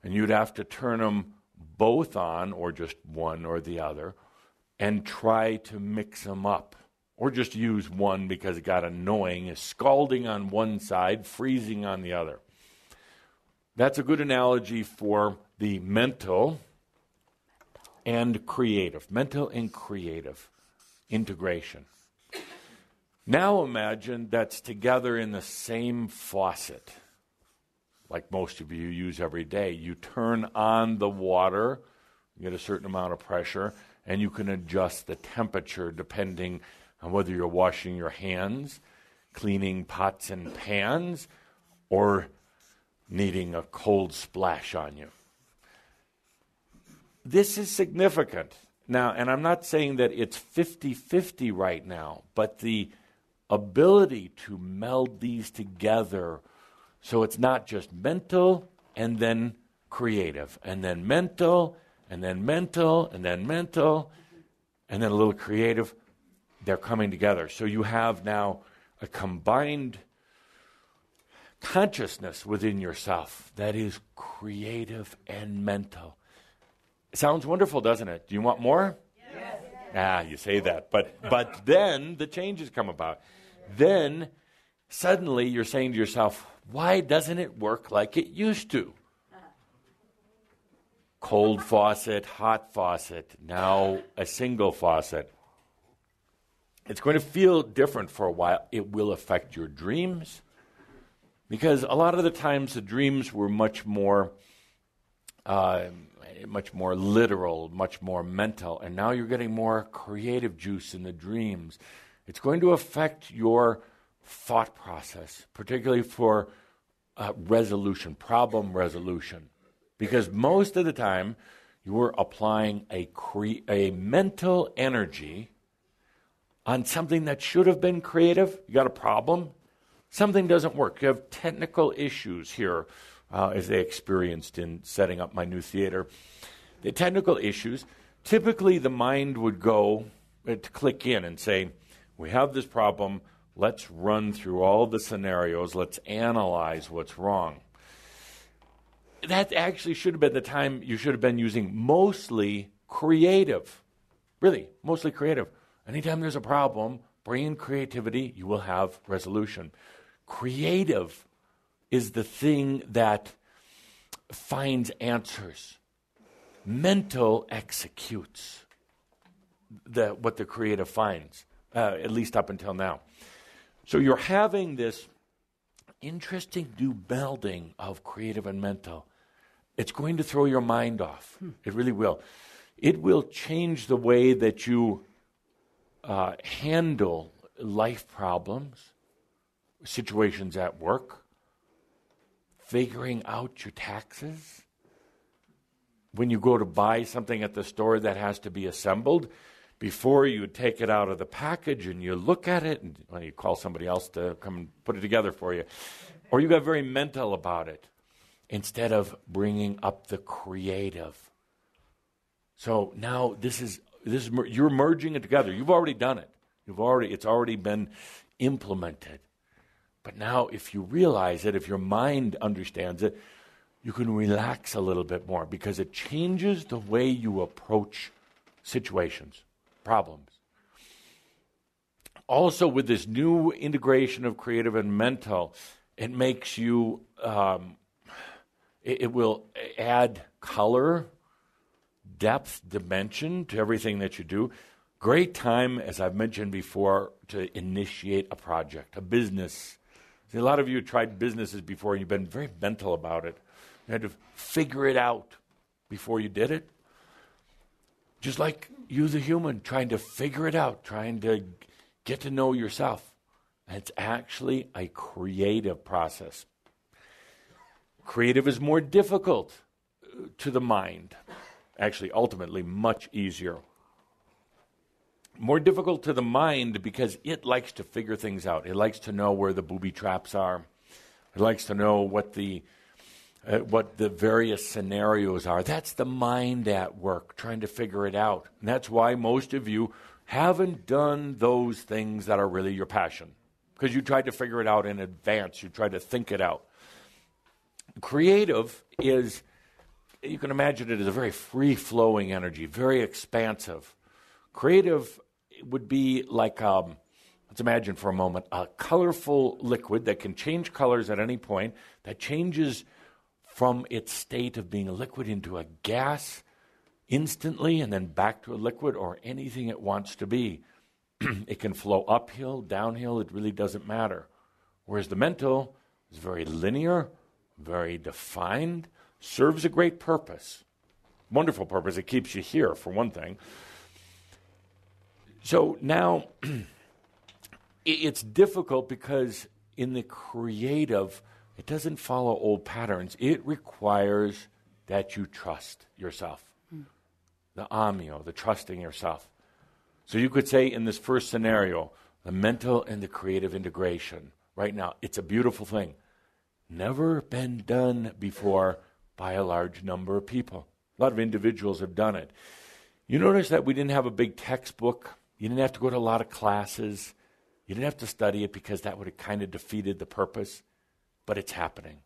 And you'd have to turn them both on, or just one or the other, and try to mix them up. Or just use one because it got annoying. It's scalding on one side, freezing on the other. That's a good analogy for the mental and creative. Mental and creative integration. Now imagine that's together in the same faucet, like most of you use every day. You turn on the water, you get a certain amount of pressure, and you can adjust the temperature depending on whether you're washing your hands, cleaning pots and pans, or needing a cold splash on you. This is significant. Now, and I'm not saying that it's 50-50 right now, but the ability to meld these together so it's not just mental and then creative, and then mental, and then mental, and then mental, and then a little creative. They're coming together. So you have now a combined consciousness within yourself that is creative and mental. It sounds wonderful, doesn't it? Do you want more? Yes. You say that. But then the changes come about. Then suddenly you're saying to yourself, why doesn't it work like it used to? Cold faucet, hot faucet, now a single faucet. It's going to feel different for a while. It will affect your dreams, because a lot of the times the dreams were much more literal, much more mental, and now you're getting more creative juice in the dreams. It's going to affect your thought process, particularly for problem resolution, because most of the time you are applying a mental energy on something that should have been creative. You got a problem, something doesn't work. You have technical issues here, as they experienced in setting up my new theater. The technical issues, typically the mind would go to click in and say, we have this problem, let's run through all the scenarios, let's analyze what's wrong. That actually should have been the time you should have been using mostly creative. Really, mostly creative. Anytime there's a problem, bring in creativity, you will have resolution. Creative is the thing that finds answers. Mental executes what the creative finds, at least up until now. So you're having this interesting new melding of creative and mental. It's going to throw your mind off. It really will. It will change the way that you handle life problems, situations at work, figuring out your taxes. When you go to buy something at the store that has to be assembled, before you take it out of the package and you look at it, and you call somebody else to come and put it together for you, or you got very mental about it, instead of bringing up the creative. So now this is you're merging it together. You've already done it. It's already been implemented. But now if you realize it, if your mind understands it, you can relax a little bit more because it changes the way you approach situations, problems. Also, with this new integration of creative and mental, it makes you, it will add color, depth, dimension to everything that you do. Great time, as I've mentioned before, to initiate a project, a business. See, a lot of you have tried businesses before and you've been very mental about it. You had to figure it out before you did it. Just like you, the human, trying to figure it out, trying to get to know yourself. It's actually a creative process. Creative is more difficult to the mind. Actually, ultimately, much easier. More difficult to the mind because it likes to figure things out. It likes to know where the booby traps are. It likes to know what the various scenarios are. That's the mind at work, trying to figure it out. And that's why most of you haven't done those things that are really your passion, because you tried to figure it out in advance. You tried to think it out. Creative is, you can imagine it as a very free-flowing energy, very expansive. Creative would be like, let's imagine for a moment, a colorful liquid that can change colors at any point, that changes from its state of being a liquid into a gas instantly and then back to a liquid or anything it wants to be. It can flow uphill, downhill, it really doesn't matter. Whereas the mental is very linear, very defined, serves a great purpose. Wonderful purpose. It keeps you here, for one thing. So now, it's difficult because in the creative, it doesn't follow old patterns. It requires that you trust yourself. The amio, the trusting yourself. So you could say in this first scenario, the mental and the creative integration. Right now, it's a beautiful thing. Never been done before by a large number of people. A lot of individuals have done it. You notice that we didn't have a big textbook. You didn't have to go to a lot of classes. You didn't have to study it because that would have kind of defeated the purpose. But it's happening.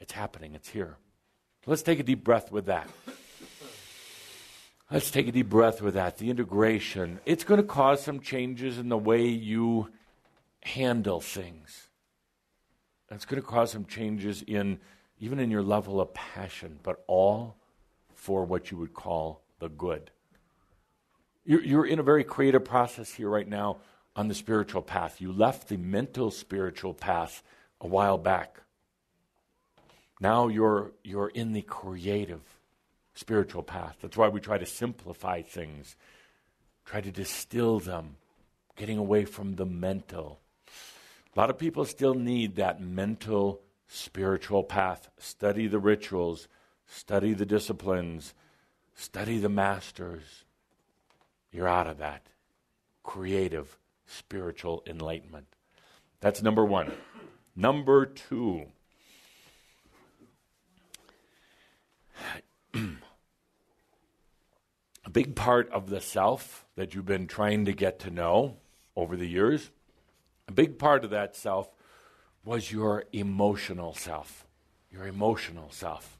It's happening. It's here. Let's take a deep breath with that. Let's take a deep breath with that. The integration. It's going to cause some changes in the way you handle things. It's going to cause some changes even in your level of passion, but all for what you would call the good. You're in a very creative process here right now on the spiritual path. You left the mental spiritual path a while back. Now you're in the creative spiritual path. That's why we try to simplify things, try to distill them, getting away from the mental. A lot of people still need that mental spiritual path. Study the rituals, study the disciplines, study the masters. You're out of that creative spiritual enlightenment. That's number one. Number two. A big part of the self that you've been trying to get to know over the years, a big part of that self was your emotional self. Your emotional self.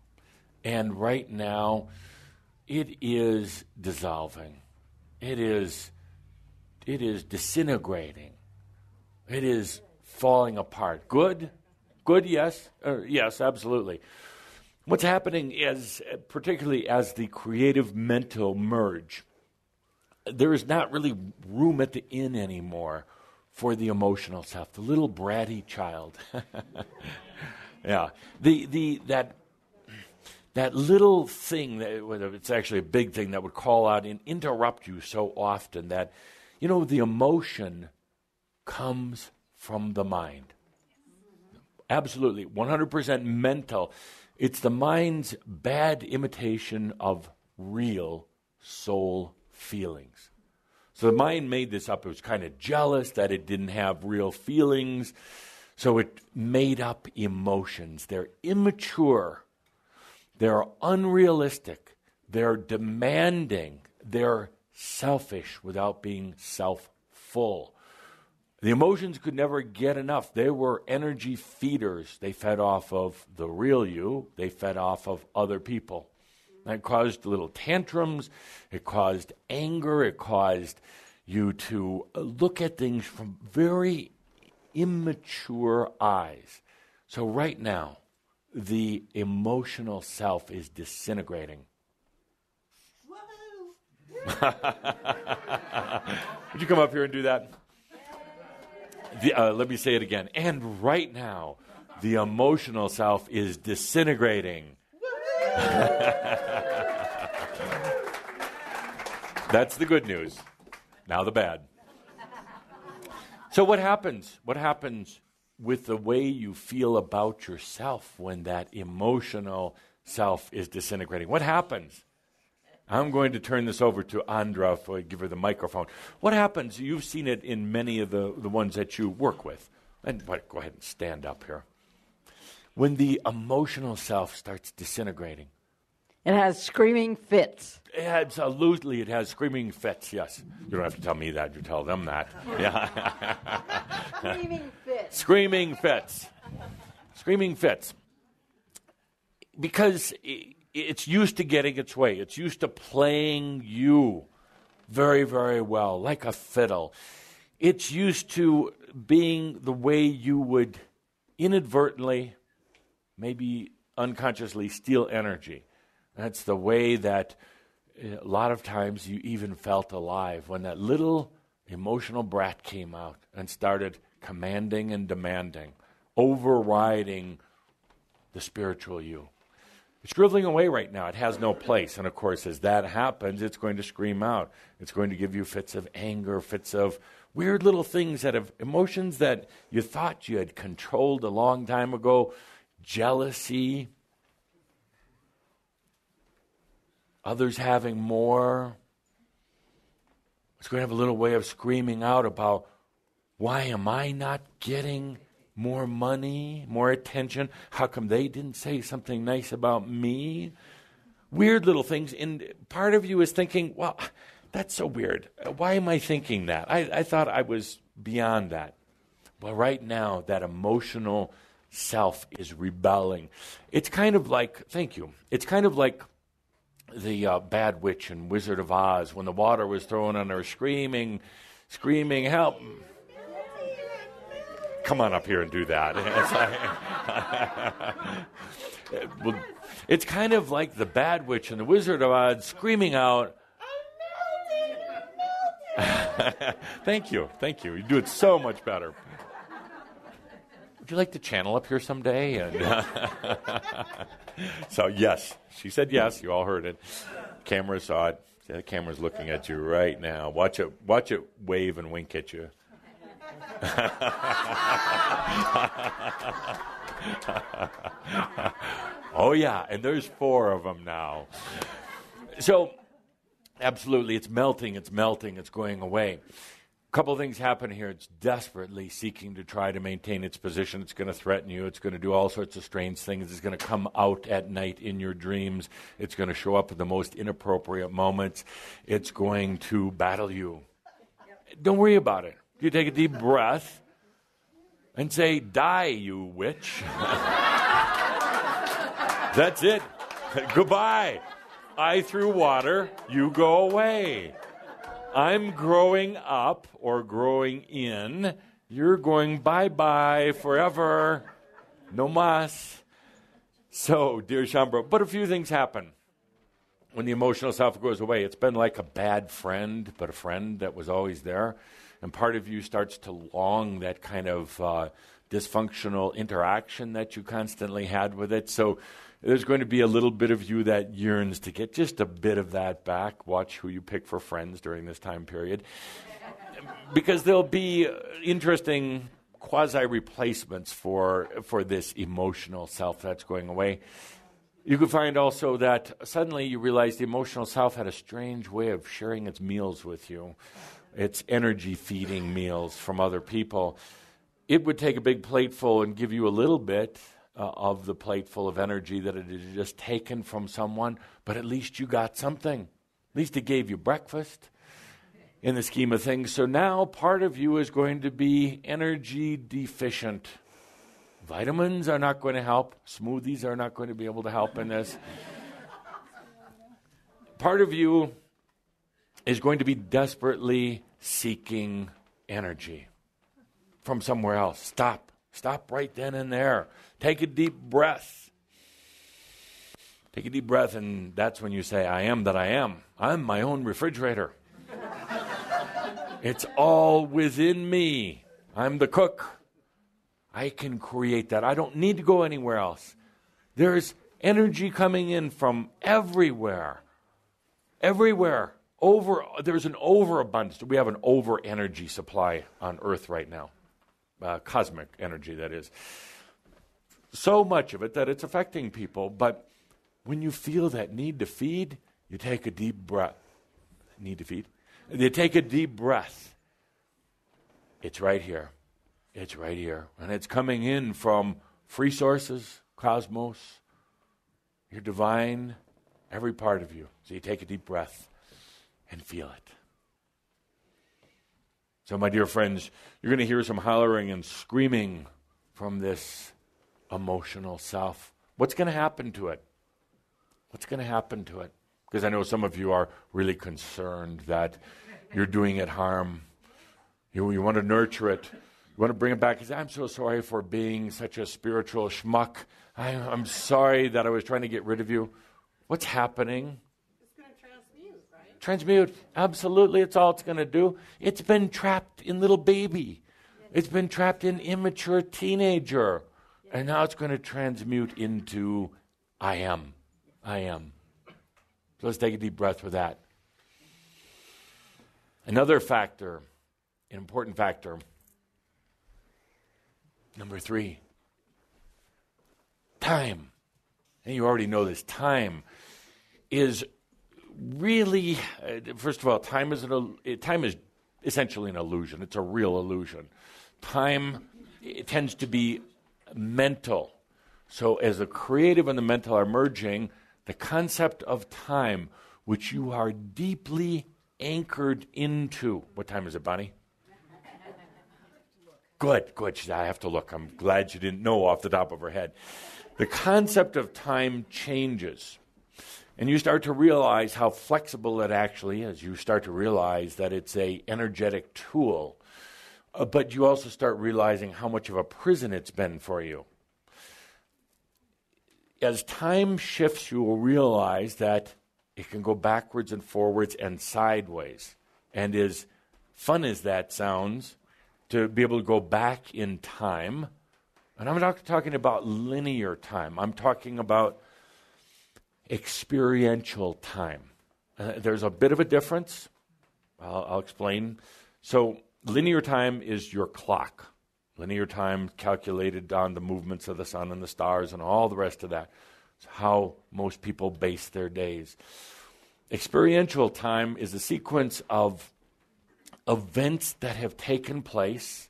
And right now, it is dissolving. It is disintegrating. It is falling apart. Good? Good, yes. Yes, absolutely. What's happening is, particularly as the creative mental merge, there is not really room at the inn anymore for the emotional self, the little bratty child. Yeah, that little thing, it's actually a big thing that would call out and interrupt you so often that, the emotion comes from the mind. Absolutely, 100% mental. It's the mind's bad imitation of real soul feelings. So the mind made this up. It was kind of jealous that it didn't have real feelings. So it made up emotions. They're immature. They're unrealistic. They're demanding. They're selfish without being self-full. The emotions could never get enough. They were energy feeders. They fed off of the real you. They fed off of other people. That caused little tantrums. It caused anger. It caused you to look at things from very immature eyes. So right now, the emotional self is disintegrating. Would you come up here and do that? Let me say it again. And right now, the emotional self is disintegrating. That's the good news. Now the bad. So what happens? What happens with the way you feel about yourself when that emotional self is disintegrating? What happens? I'm going to turn this over to Andra, give her the microphone. What happens? You've seen it in many of the ones that you work with. And go ahead and stand up here. When the emotional self starts disintegrating. It has screaming fits. Absolutely, it has screaming fits, yes. You don't have to tell me that, you tell them that. Yeah. Screaming fits. Screaming fits. Screaming fits. Because it's used to getting its way. It's used to playing you very, very well, like a fiddle. It's used to being the way you would inadvertently, maybe unconsciously, steal energy. That's the way that a lot of times you even felt alive when that little emotional brat came out and started commanding and demanding, overriding the spiritual you. It's shriveling away right now. It has no place. And of course, as that happens, it's going to scream out. It's going to give you fits of anger, fits of weird little things that have emotions that you thought you had controlled a long time ago. Jealousy. Others having more. It's going to have a little way of screaming out about, why am I not getting more money, more attention? How come they didn't say something nice about me? Weird little things. And part of you is thinking, well, that's so weird. Why am I thinking that? I thought I was beyond that. Well, right now, that emotional self is rebelling. It's kind of like, thank you, it's kind of like the bad witch and Wizard of Oz when the water was thrown on her, screaming, help. Come on up here and do that. It's kind of like the bad witch and the Wizard of Oz screaming out. Thank you. You do it so much better. Would you like to channel up here someday? And so, yes. She said yes. You all heard it. Camera saw it. The camera's looking at you right now. Watch it wave and wink at you. Oh, yeah. And there's 4 of them now. So, absolutely, it's melting, it's going away. A couple of things happen here. It's desperately seeking to try to maintain its position. It's going to threaten you. It's going to do all sorts of strange things. It's going to come out at night in your dreams. It's going to show up at the most inappropriate moments. It's going to battle you. Don't worry about it. You take a deep breath and say, die, you witch. That's it. Goodbye. I threw water. You go away. I'm growing up or growing in. You're going bye-bye forever. No mas. So, dear Shambro, but a few things happen when the emotional self goes away. It's been like a bad friend, but a friend that was always there. And part of you starts to long that kind of dysfunctional interaction that you constantly had with it. So there's going to be a little bit of you that yearns to get just a bit of that back. Watch who you pick for friends during this time period. Because there'll be interesting quasi-replacements for this emotional self that's going away. You could find also that suddenly you realize the emotional self had a strange way of sharing its meals with you. Its energy-feeding meals from other people. It would take a big plateful and give you a little bit of the plateful of energy that it had just taken from someone, but at least you got something. At least it gave you breakfast. in the scheme of things. So now part of you is going to be energy deficient. Vitamins are not going to help. Smoothies are not going to be able to help in this. Part of you is going to be desperately seeking energy from somewhere else. Stop. Stop right then and there. Take a deep breath. Take a deep breath, and that's when you say, I am that I am. I'm my own refrigerator. It's all within me. I'm the cook. I can create that. I don't need to go anywhere else. There's energy coming in from everywhere. Everywhere. There's an overabundance. We have an over-energy supply on Earth right now. Cosmic energy, that is. So much of it that it's affecting people. But when you feel that need to feed, you take a deep breath. Need to feed? You take a deep breath. It's right here. It's right here. And it's coming in from free sources, cosmos, your divine, every part of you. So you take a deep breath and feel it. So my dear friends, you're going to hear some hollering and screaming from this emotional self. What's going to happen to it? What's going to happen to it? Because I know some of you are really concerned that you're doing it harm. You want to nurture it. You want to bring it back. You say, I'm so sorry for being such a spiritual schmuck. I'm sorry that I was trying to get rid of you. What's happening? It's going to transmute, right? Transmute. Absolutely. It's all it's going to do. It's been trapped in little baby. It's been trapped in immature teenager. And now it's going to transmute into I am. I am. So let's take a deep breath with that. Another factor, an important factor, number 3, time. And you already know this. Time is really, first of all, time is essentially an illusion. It's a real illusion. Time it tends to be mental. So as the creative and the mental are merging, the concept of time, which you are deeply anchored into. What time is it, Bonnie? Good. She said, I have to look. I'm glad she didn't know off the top of her head. The concept of time changes. And you start to realize how flexible it actually is. You start to realize that it's an energetic tool. But you also start realizing how much of a prison it's been for you. As time shifts, you will realize that it can go backwards and forwards and sideways. And as fun as that sounds, to be able to go back in time, and I'm not talking about linear time. I'm talking about experiential time. There's a bit of a difference. I'll explain. So linear time is your clock. Linear time calculated on the movements of the sun and the stars and all the rest of that. It's how most people base their days. Experiential time is a sequence of events that have taken place,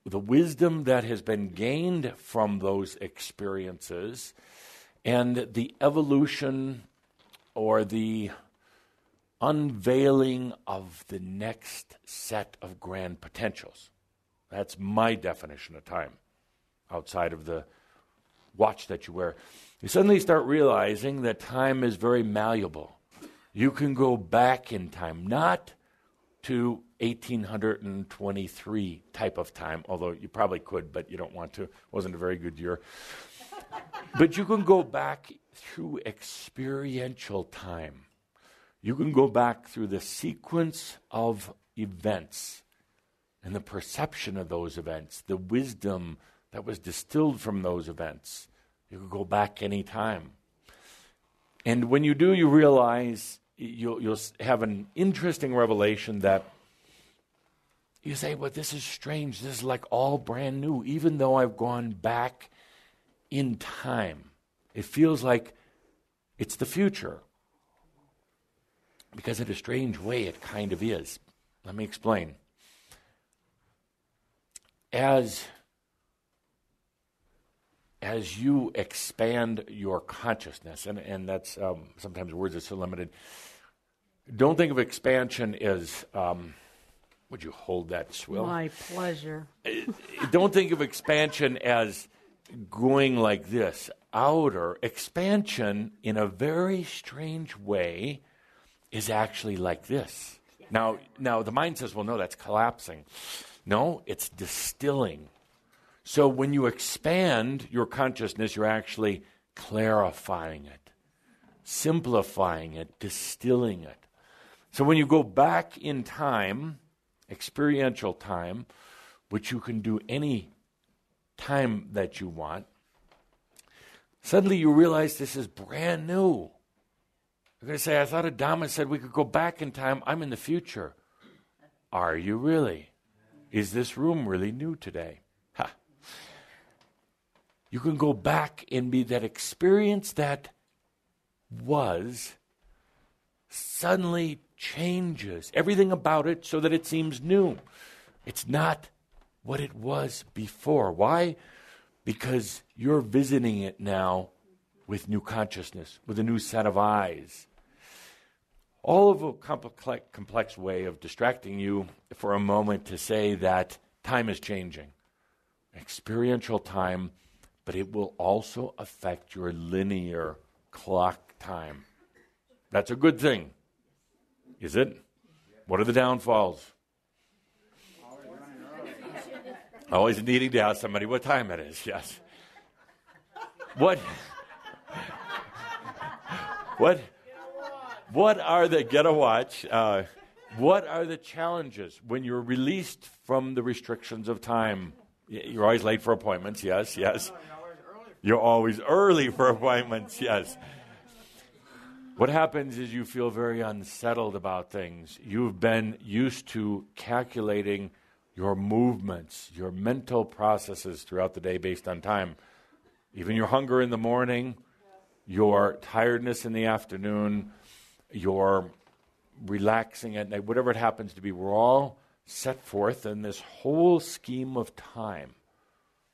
the wisdom that has been gained from those experiences, and the evolution or the unveiling of the next set of grand potentials. That's my definition of time, outside of the watch that you wear. You suddenly start realizing that time is very malleable. You can go back in time, not to 1823 type of time, although you probably could, but you don't want to. It wasn't a very good year. But you can go back through experiential time. You can go back through the sequence of events and the perception of those events, the wisdom that was distilled from those events. You can go back any time. And when you do, you realize you'll have an interesting revelation that you say, well, this is strange. This is like all brand new, even though I've gone back in time. It feels like it's the future. Because in a strange way, it kind of is. Let me explain. As you expand your consciousness, and that's sometimes words are so limited, Don't think of expansion as, would you hold that, Swill? My pleasure. Don't think of expansion as going like this. Outer expansion, in a very strange way, is actually like this. Now, the mind says, well, no, that's collapsing. No, it's distilling. So when you expand your consciousness, you're actually clarifying it, simplifying it, distilling it. So when you go back in time, experiential time, which you can do any time that you want, suddenly you realize this is brand new. You're going to say, I thought Adama said we could go back in time. I'm in the future. Are you really? Is this room really new today? Ha. You can go back and be that experience that was suddenly changes everything about it so that it seems new. It's not what it was before. Why? Because you're visiting it now with new consciousness, with a new set of eyes. All of a complex way of distracting you for a moment to say that time is changing. Experiential time, but it will also affect your linear clock time. That's a good thing. Is it? What are the downfalls? Always needing to ask somebody what time it is, yes. What are the, get a watch, what are the challenges when you're released from the restrictions of time? You're always late for appointments, yes. You're always early for appointments, yes. What happens is you feel very unsettled about things. You've been used to calculating your movements, your mental processes throughout the day based on time. Even your hunger in the morning, your tiredness in the afternoon, your relaxing at night, whatever it happens to be, we're all set forth in this whole scheme of time.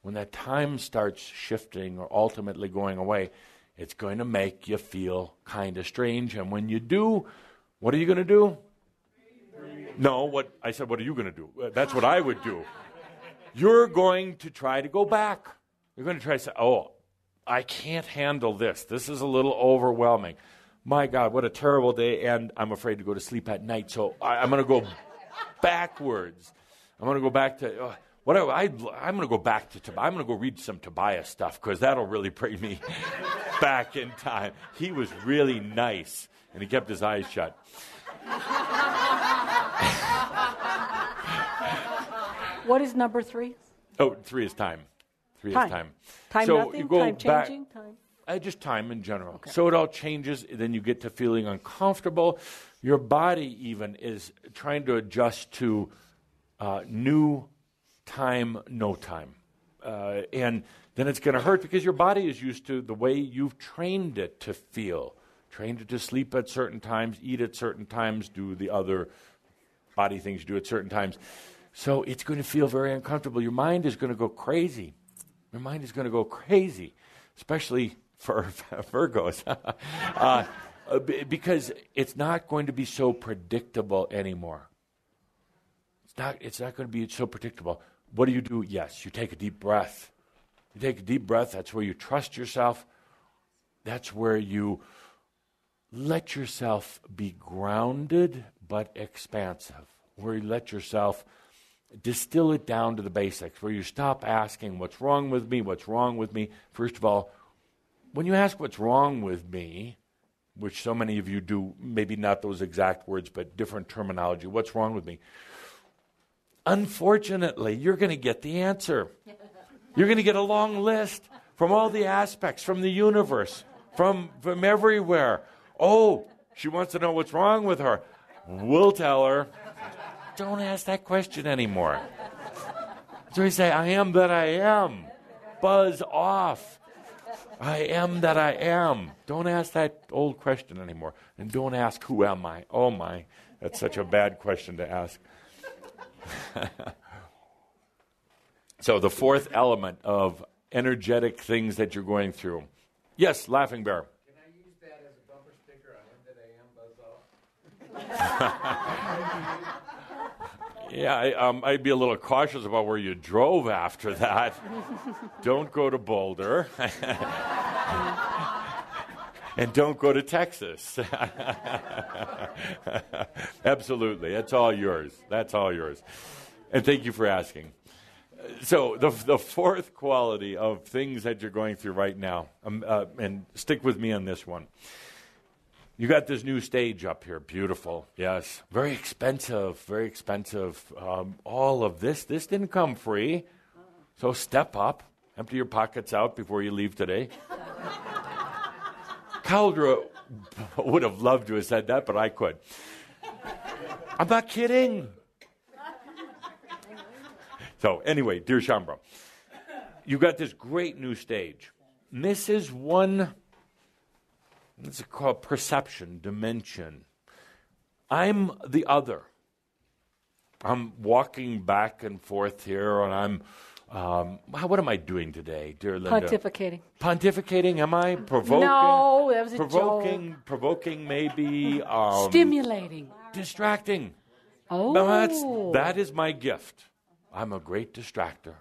When that time starts shifting or ultimately going away, it's going to make you feel kind of strange. And when you do, what are you going to do? No, what are you going to do? That's what I would do. You're going to try to go back. You're going to try to say, oh, I can't handle this. This is a little overwhelming. My God, what a terrible day, and I'm afraid to go to sleep at night, so I'm going to go backwards. I'm going to go back to, I'm going to go back to, I'm going to go read some Tobias stuff, because that'll really bring me back in time. He was really nice, and he kept his eyes shut. What is number 3? Oh, 3 is time. 3 time. is time. Time so nothing? You go time back, changing? Time? Just time in general. Okay. So it all changes, then you get to feeling uncomfortable. Your body even is trying to adjust to new time, no time. And then it's going to hurt because your body is used to the way you've trained it to feel. Trained it to sleep at certain times, eat at certain times, do the other body things you do at certain times. So it's going to feel very uncomfortable. Your mind is going to go crazy. Your mind is going to go crazy, especially for Virgos, because it's not going to be so predictable anymore. It's not going to be so predictable. What do? Yes, you take a deep breath. You take a deep breath. That's where you trust yourself. That's where you let yourself be grounded but expansive, where you let yourself distill it down to the basics, where you stop asking, what's wrong with me, what's wrong with me? First of all, when you ask what's wrong with me, which so many of you do, maybe not those exact words, but different terminology, what's wrong with me? Unfortunately, you're going to get the answer. You're going to get a long list from all the aspects, from the universe, from everywhere. Oh, she wants to know what's wrong with her. We'll tell her. Don't ask that question anymore. So you say, I am that I am. Buzz off. I am that I am. Don't ask that old question anymore. And don't ask, who am I? Oh my, that's such a bad question to ask. So the fourth element of energetic things that you're going through. Yes, Laughing Bear. Can I use that as a bumper sticker? I am that I am, buzz off. Yeah, I'd be a little cautious about where you drove after that. Don't go to Boulder. And don't go to Texas. Absolutely. That's all yours. That's all yours. And thank you for asking. So the fourth quality of things that you're going through right now, and stick with me on this one. You got this new stage up here. Beautiful. Yes. Very expensive. Very expensive. All of this. This didn't come free. So step up. Empty your pockets out before you leave today. Caldra would have loved to have said that, but I could. I'm not kidding. So anyway, dear Shambra, you got this great new stage. And this is one, it's called perception, dimension. I'm the other. I'm walking back and forth here, and what am I doing today, dear Linda? Pontificating. Pontificating, am I? Provoking? No, that was a joke. Provoking, maybe. Stimulating. Distracting. Oh. That is my gift. I'm a great distractor.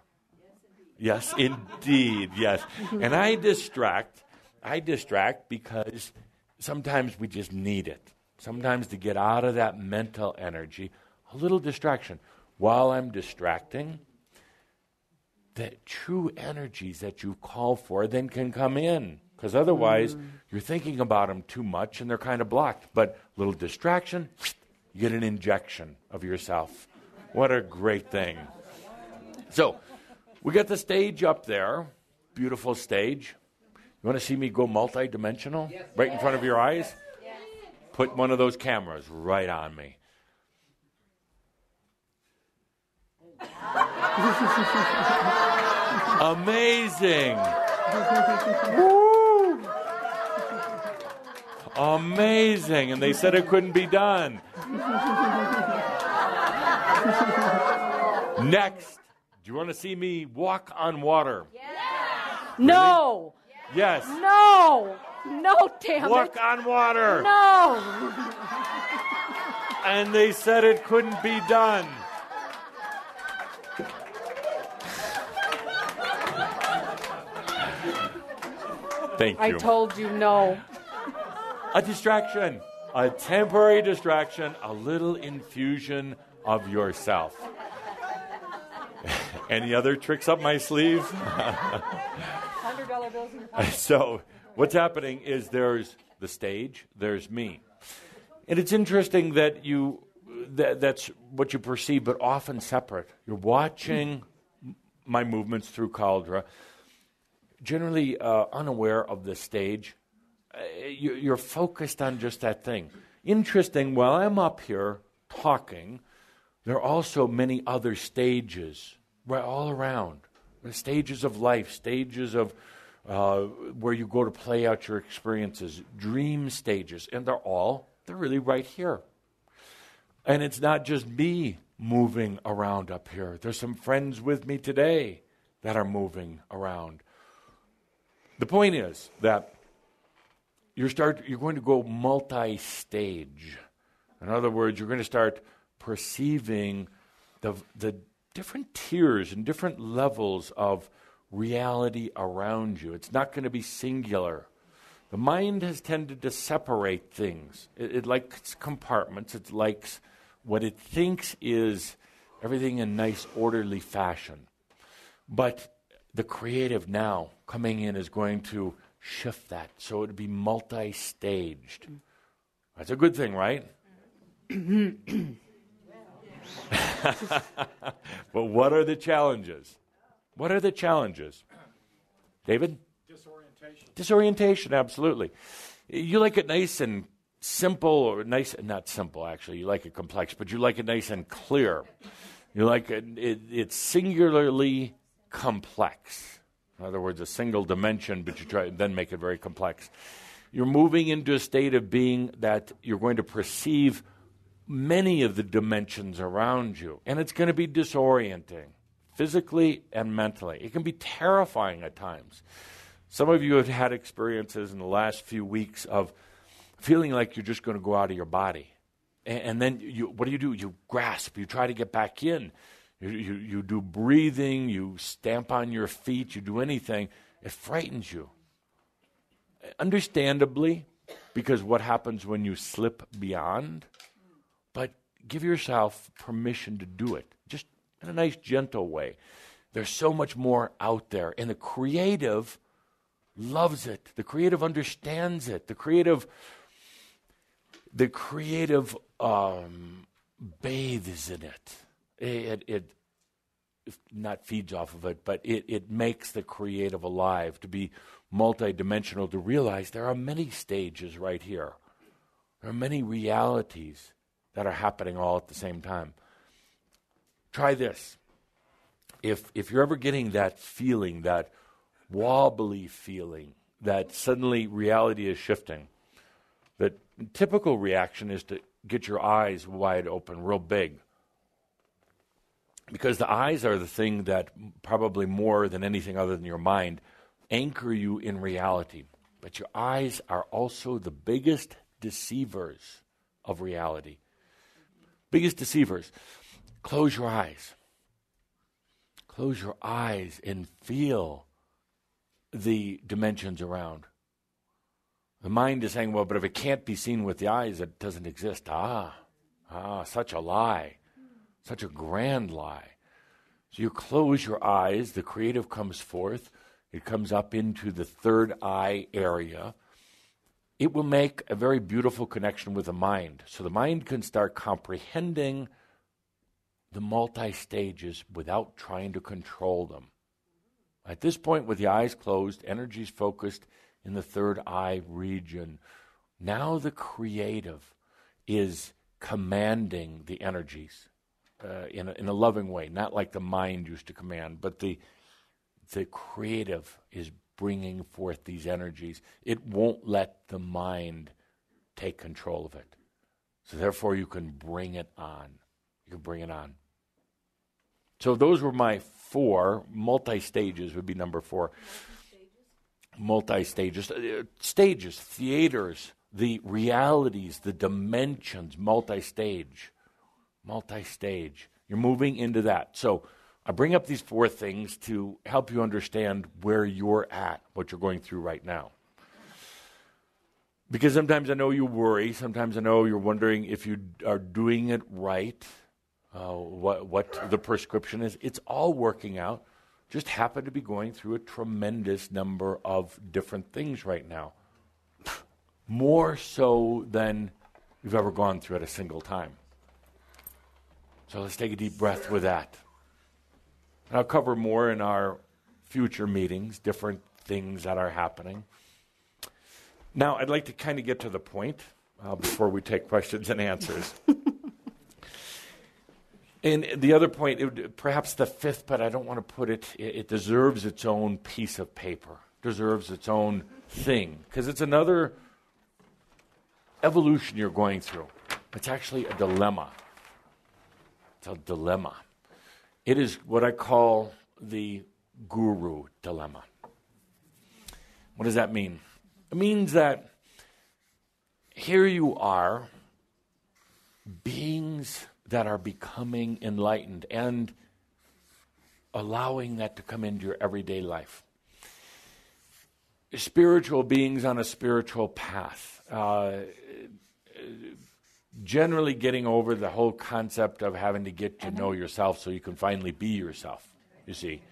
Yes, indeed, yes. And I distract because sometimes we just need it. Sometimes to get out of that mental energy, a little distraction. While I'm distracting, the true energies that you call for then can come in. Because otherwise, you're thinking about them too much and they're kind of blocked. But a little distraction, you get an injection of yourself. What a great thing. So, we got the stage up there. Beautiful stage. You want to see me go multi-dimensional? Yes. Right in front of your eyes? Yes. Put one of those cameras right on me. Amazing. Woo. Amazing. And they said it couldn't be done. Next. Do you want to see me walk on water? Yes. No. Really? Yes. No. No, damn walk it. on water. No. And they said it couldn't be done. Thank you. I told you no. A distraction. A temporary distraction. A little infusion of yourself. Any other tricks up my sleeve? $100 bills in your pocket. So what's happening is there's the stage, there's me. And it's interesting that that's what you perceive, but often separate. You're watching my movements through Caldra, generally unaware of the stage. You're focused on just that thing. Interesting, while I'm up here talking, there are also many other stages right all around. The stages of life, stages of where you go to play out your experiences, dream stages, and they're really right here. And it's not just me moving around up here. There's some friends with me today that are moving around. The point is that you're going to go multi-stage. In other words, you're going to start perceiving the different tiers and different levels of reality around you. It's not going to be singular. The mind has tended to separate things. It likes compartments. It likes what it thinks is everything in nice, orderly fashion. But the creative now coming in is going to shift that. So it would be multi-staged. That's a good thing, right? But what are the challenges? What are the challenges? David? Disorientation, absolutely. You like it nice and simple, or not simple actually, you like it complex, but you like it nice and clear. You like it's singularly complex. In other words, a single dimension, but you try then make it very complex. You're moving into a state of being that you're going to perceive many of the dimensions around you, and it's going to be disorienting, physically and mentally. It can be terrifying at times. Some of you have had experiences in the last few weeks of feeling like you're just going to go out of your body. And then what do? You grasp. You try to get back in. You do breathing. You stamp on your feet. You do anything. It frightens you. Understandably, because what happens when you slip beyond? But give yourself permission to do it, just in a nice, gentle way. There's so much more out there, and the creative loves it. The creative understands it. The creative bathes in it. It not feeds off of it, but it makes the creative alive, to be multidimensional, to realize there are many stages right here. There are many realities that are happening all at the same time. Try this. If you're ever getting that feeling, that wobbly feeling, that suddenly reality is shifting, the typical reaction is to get your eyes wide open, real big. Because the eyes are the thing that, probably more than anything other than your mind, anchor you in reality. But your eyes are also the biggest deceivers of reality. Biggest deceivers. Close your eyes. Close your eyes and feel the dimensions around. The mind is saying, well, but if it can't be seen with the eyes, it doesn't exist. Such a lie. Such a grand lie. So you close your eyes, the creative comes forth, it comes up into the third eye area. It will make a very beautiful connection with the mind. So the mind can start comprehending the multi-stages without trying to control them. At this point, with the eyes closed, energy is focused in the third eye region. Now the creative is commanding the energies in a loving way, not like the mind used to command, but the creative is bringing forth these energies. It won't let the mind take control of it. So therefore, you can bring it on. You can bring it on. So those were my 4. Multi-stages would be number 4. Multi-stages. Stages, theaters, the realities, the dimensions, multi-stage. Multi-stage. You're moving into that. So I bring up these 4 things to help you understand where you're at, what you're going through right now. Because sometimes I know you worry. Sometimes I know you're wondering if you are doing it right, what the prescription is. It's all working out. Just happen to be going through a tremendous number of different things right now. More so than you've ever gone through at a single time. So let's take a deep breath with that. And I'll cover more in our future meetings, different things that are happening. Now, I'd like to kind of get to the point before we take questions and answers. And the other point, perhaps the 5th, but I don't want to put it, it deserves its own piece of paper, deserves its own thing, because it's another evolution you're going through. It's actually a dilemma. It's a dilemma. It is what I call the guru dilemma. What does that mean? It means that here you are, beings that are becoming enlightened and allowing that to come into your everyday life. Spiritual beings on a spiritual path. Generally getting over the whole concept of having to get to know yourself so you can finally be yourself, you see.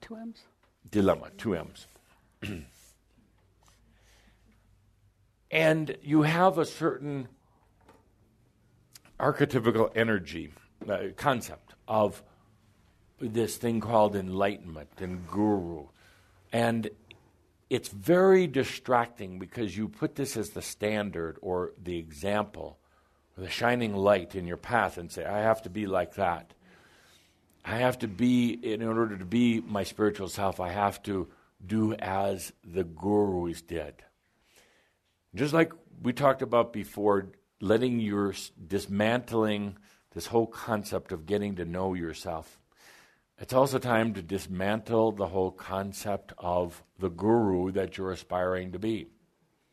2 M's? Dilemma, 2 M's. And you have a certain archetypical energy, concept of this thing called enlightenment and guru. And it's very distracting because you put this as the standard or the example, or the shining light in your path and say, I have to be like that. I have to be, in order to be my spiritual self, I have to do as the gurus did. Just like we talked about before, letting your dismantling this whole concept of getting to know yourself. It's also time to dismantle the whole concept of the guru that you're aspiring to be.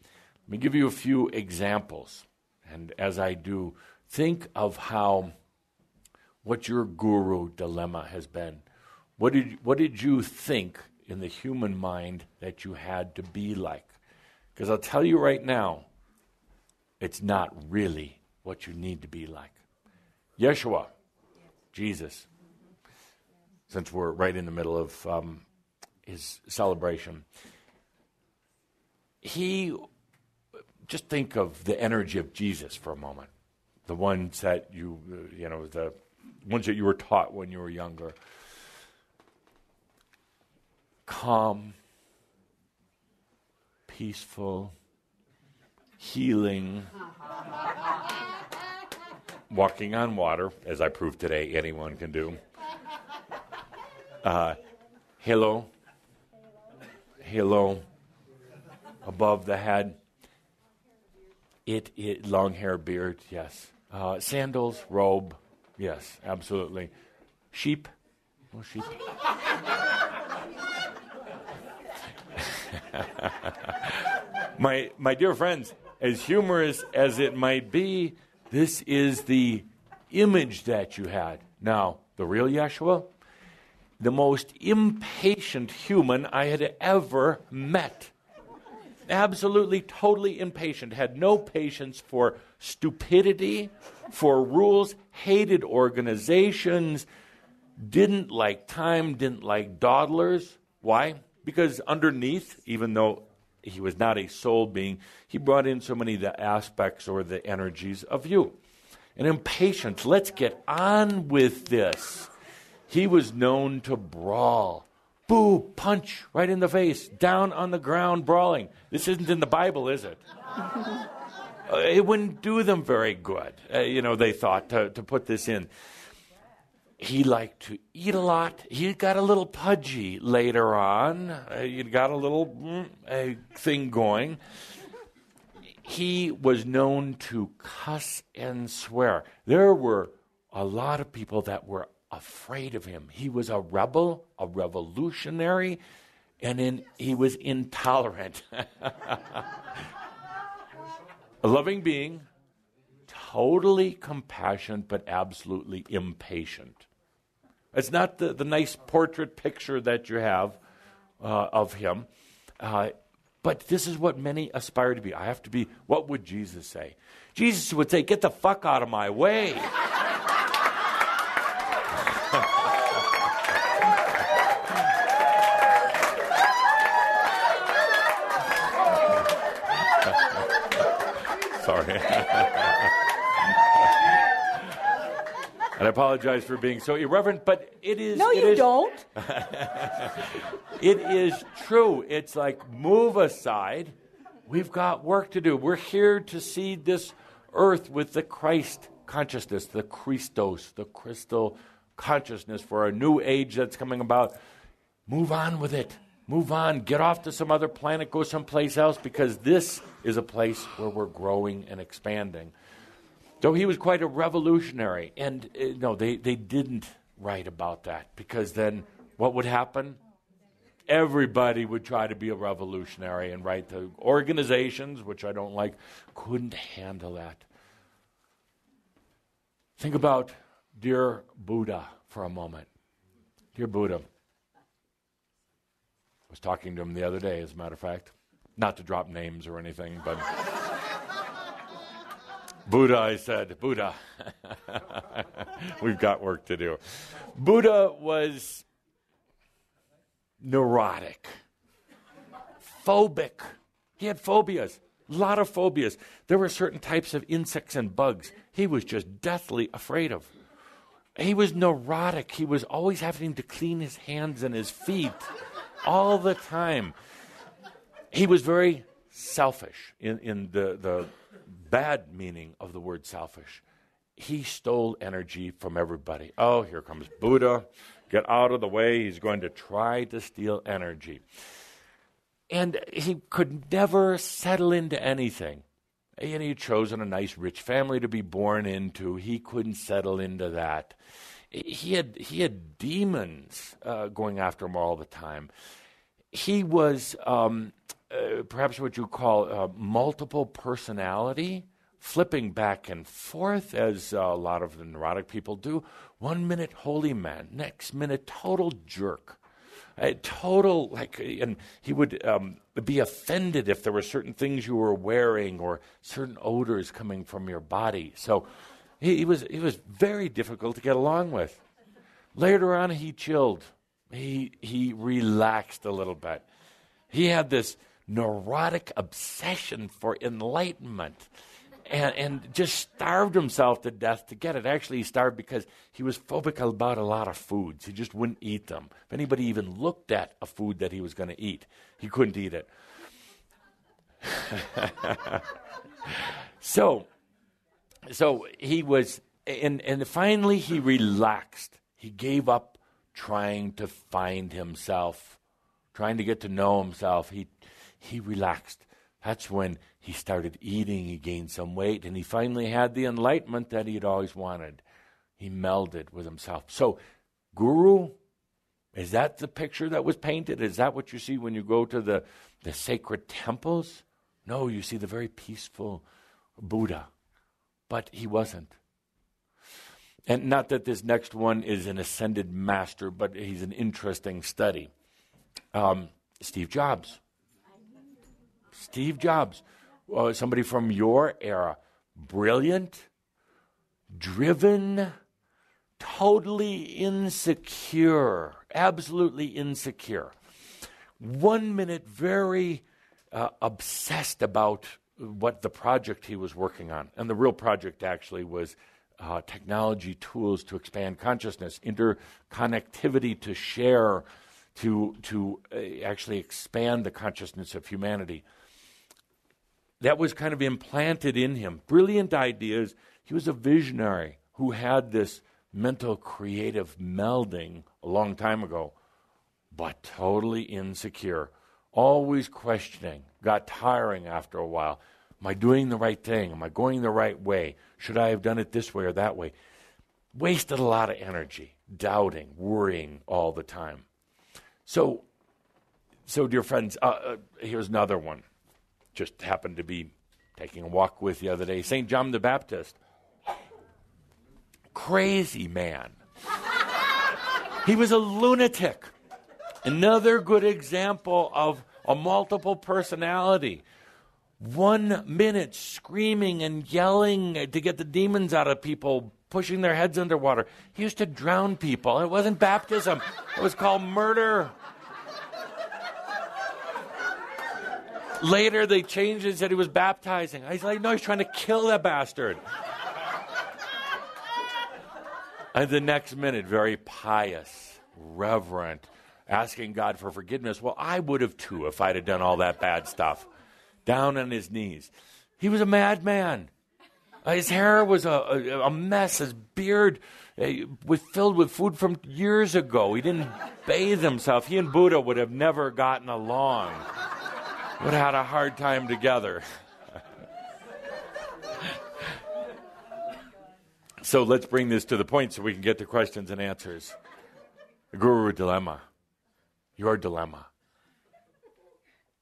Let me give you a few examples. And as I do, think of what your guru dilemma has been. What did you think in the human mind that you had to be like? Because I'll tell you right now, it's not really what you need to be like. Yeshua, Jesus, since we're right in the middle of his celebration, just think of the energy of Jesus for a moment. The ones that the ones that you were taught when you were younger. Calm, peaceful, healing, walking on water, as I proved today anyone can do. Halo, above the head. Long hair, beard, yes. Sandals, robe, yes, absolutely. Sheep, no sheep. My dear friends, as humorous as it might be, this is the image that you had. Now, the real Yeshua, the most impatient human I had ever met. Absolutely, totally impatient. Had no patience for stupidity, for rules, hated organizations, didn't like time, didn't like dawdlers. Why? Because underneath, even though he was not a soul being, he brought in so many of the aspects or the energies of you. And impatience, let's get on with this. He was known to brawl. Boo, punch, right in the face, down on the ground, brawling. This isn't in the Bible, is it? It wouldn't do them very good, they thought, to put this in. He liked to eat a lot. He got a little pudgy later on. He got a little thing going. He was known to cuss and swear. There were a lot of people that were afraid of him. He was a rebel, a revolutionary, and he was intolerant. A loving being, totally compassionate, but absolutely impatient. It's not the nice portrait picture that you have of him, but this is what many aspire to be. I have to be, what would Jesus say? Jesus would say, get the fuck out of my way. Sorry. And I apologize for being so irreverent, but it is... No, you don't. It is true. It's like, move aside. We've got work to do. We're here to see this earth with the Christ consciousness, the Christos, the crystal consciousness for a new age that's coming about. Move on with it. Move on. Get off to some other planet. Go someplace else, because this is a place where we're growing and expanding. So he was quite a revolutionary. And no, they didn't write about that, because then what would happen? Everybody would try to be a revolutionary, and write the organizations, which I don't like, couldn't handle that. Think about dear Buddha for a moment. Dear Buddha. I was talking to him the other day, as a matter of fact. Not to drop names or anything, but... Buddha, I said, Buddha. We've got work to do. Buddha was neurotic, phobic. He had phobias, a lot of phobias. There were certain types of insects and bugs he was just deathly afraid of. He was neurotic. He was always having to clean his hands and his feet all the time. He was very selfish in the bad meaning of the word selfish. He stole energy from everybody. Oh, here comes Buddha. Get out of the way. He's going to try to steal energy. And he could never settle into anything. And he had chosen a nice rich family to be born into. He couldn't settle into that. He had demons going after him all the time. He was perhaps what you call multiple personality. flipping back and forth, as a lot of the neurotic people do. 1 minute, holy man. Next minute, total jerk. Total, and he would be offended if there were certain things you were wearing or certain odors coming from your body. So he was very difficult to get along with. Later on, he chilled. He relaxed a little bit. He had this neurotic obsession for enlightenment and just starved himself to death to get it. Actually, he starved because he was phobic about a lot of foods. He just wouldn't eat them. If anybody even looked at a food that he was going to eat, he couldn't eat it. So he was, and finally he relaxed. He gave up trying to find himself, trying to get to know himself. He relaxed. That's when he started eating. He gained some weight, and he finally had the enlightenment that he had always wanted. He melded with himself. So, guru, is that the picture that was painted? Is that what you see when you go to the sacred temples? No, you see the very peaceful Buddha. But he wasn't. And not that this next one is an ascended master, but he's an interesting study. Steve Jobs. Steve Jobs, somebody from your era, brilliant, driven, totally insecure, absolutely insecure. 1 minute very obsessed about what the project he was working on. And the real project actually was technology tools to expand consciousness, interconnectivity to share, to actually expand the consciousness of humanity. That was kind of implanted in him. Brilliant ideas. He was a visionary who had this mental creative melding a long time ago, but totally insecure, always questioning, got tiring after a while. Am I doing the right thing? Am I going the right way? Should I have done it this way or that way? Wasted a lot of energy, doubting, worrying all the time. So dear friends, here's another one. Just happened to be taking a walk with the other day. St. John the Baptist. Crazy man. He was a lunatic. Another good example of a multiple personality. 1 minute screaming and yelling to get the demons out of people, pushing their heads underwater. He used to drown people. It wasn't baptism. It was called murder. Later, they changed it and said he was baptizing. I was like, no, he's trying to kill that bastard. And the next minute, very pious, reverent, asking God for forgiveness. Well, I would have too if I'd have done all that bad stuff. Down on his knees. He was a madman. His hair was a mess. His beard was filled with food from years ago. He didn't bathe himself. He and Buddha would have never gotten along. Would have had a hard time together. So let's bring this to the point so we can get to questions and answers. The Guru Dilemma. Your dilemma.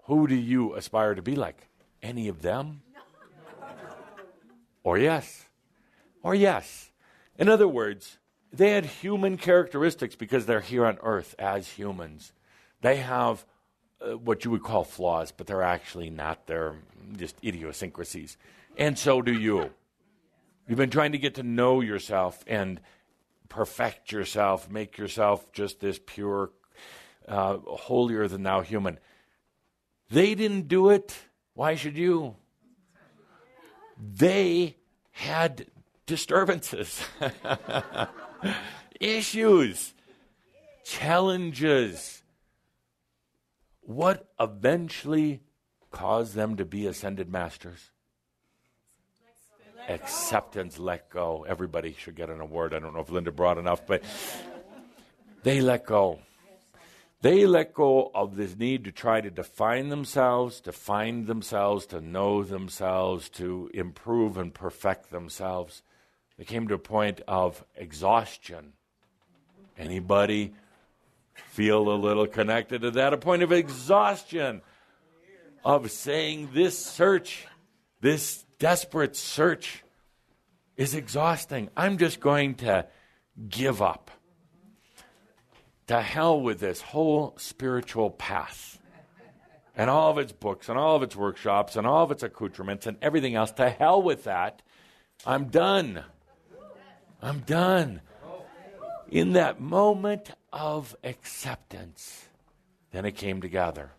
Who do you aspire to be like? Any of them? Or yes? Or yes. In other words, they had human characteristics because they're here on earth as humans. They have what you would call flaws, but they're actually not. They're just idiosyncrasies. And so do you. You've been trying to get to know yourself and perfect yourself, make yourself just this pure, holier than thou human. They didn't do it. Why should you? They had disturbances, issues, challenges. What eventually caused them to be ascended masters? Acceptance, let go. Everybody should get an award. I don't know if Linda brought enough, but they let go. They let go of this need to try to define themselves, to find themselves, to know themselves, to improve and perfect themselves. They came to a point of exhaustion. Anybody feel a little connected to that? A point of exhaustion of saying this search, this desperate search is exhausting. I'm just going to give up. To hell with this whole spiritual path and all of its books and all of its workshops and all of its accoutrements and everything else. To hell with that. I'm done. I'm done. In that moment of acceptance, then it came together.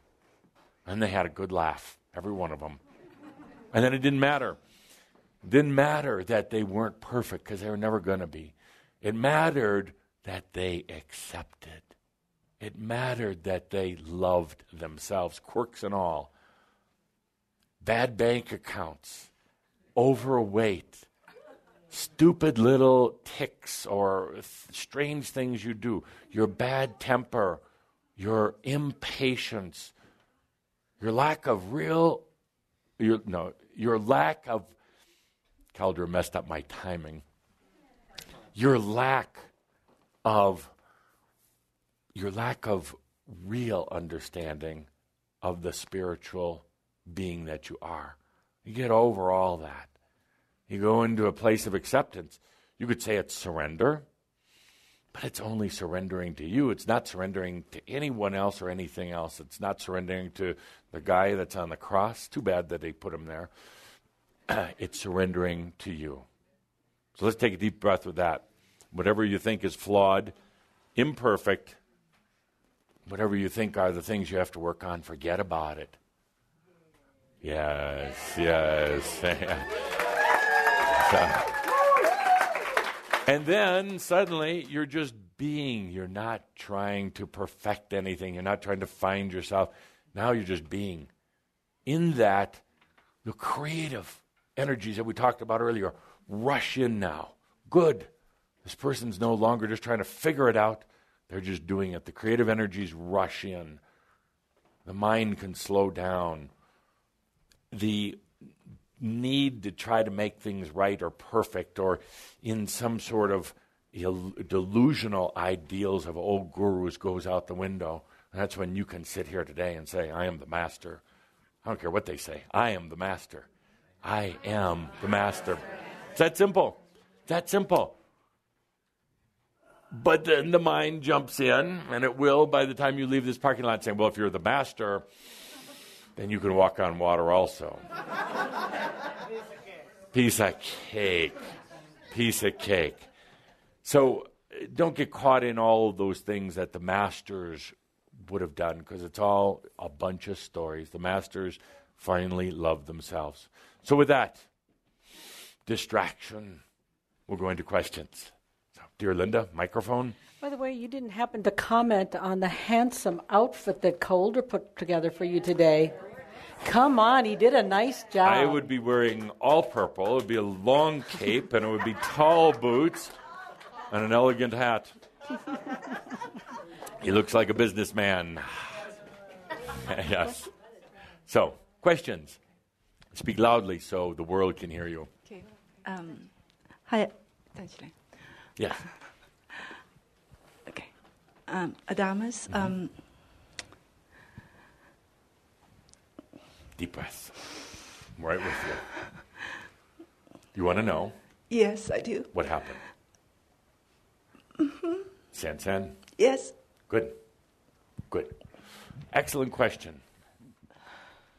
And they had a good laugh, every one of them. And then it didn't matter. It didn't matter that they weren't perfect, because they were never going to be. It mattered that they accepted. It mattered that they loved themselves, quirks and all. Bad bank accounts, overweight, stupid little tics or strange things you do, your bad temper, your impatience, your lack of Calder messed up my timing. Your lack of real understanding of the spiritual being that you are. You get over all that. You go into a place of acceptance. You could say it's surrender, but it's only surrendering to you. It's not surrendering to anyone else or anything else. It's not surrendering to the guy that's on the cross. Too bad that they put him there. It's surrendering to you. So let's take a deep breath with that. Whatever you think is flawed, imperfect, whatever you think are the things you have to work on, forget about it. Yes. And then suddenly you're just being. You're not trying to perfect anything. You're not trying to find yourself. Now you're just being. In that, the creative energies that we talked about earlier rush in now. Good. This person's no longer just trying to figure it out. They're just doing it. The creative energies rush in. The mind can slow down. The need to try to make things right or perfect or in some sort of delusional ideals of old gurus goes out the window. And that's when you can sit here today and say, I am the master. I don't care what they say. I am the master. I am the master. It's that simple. That simple. But then the mind jumps in, and it will by the time you leave this parking lot saying, well, if you're the master, then you can walk on water also. Piece of cake. Piece of cake. So don't get caught in all of those things that the masters would have done, because it's all a bunch of stories. The masters finally loved themselves. So with that, distraction, we'll go into questions. So, dear Linda, microphone. By the way, you didn't happen to comment on the handsome outfit that Calder put together for you today. Come on, he did a nice job. I would be wearing all purple. It would be a long cape, and it would be tall boots and an elegant hat. He looks like a businessman. Yes. So, questions. Speak loudly so the world can hear you. Okay. Hi. Yes. Okay. Adamus. Deep breath. I'm right with you. You want to know? Yes, I do. What happened? Mm-hmm. San? Yes. Good. Excellent question.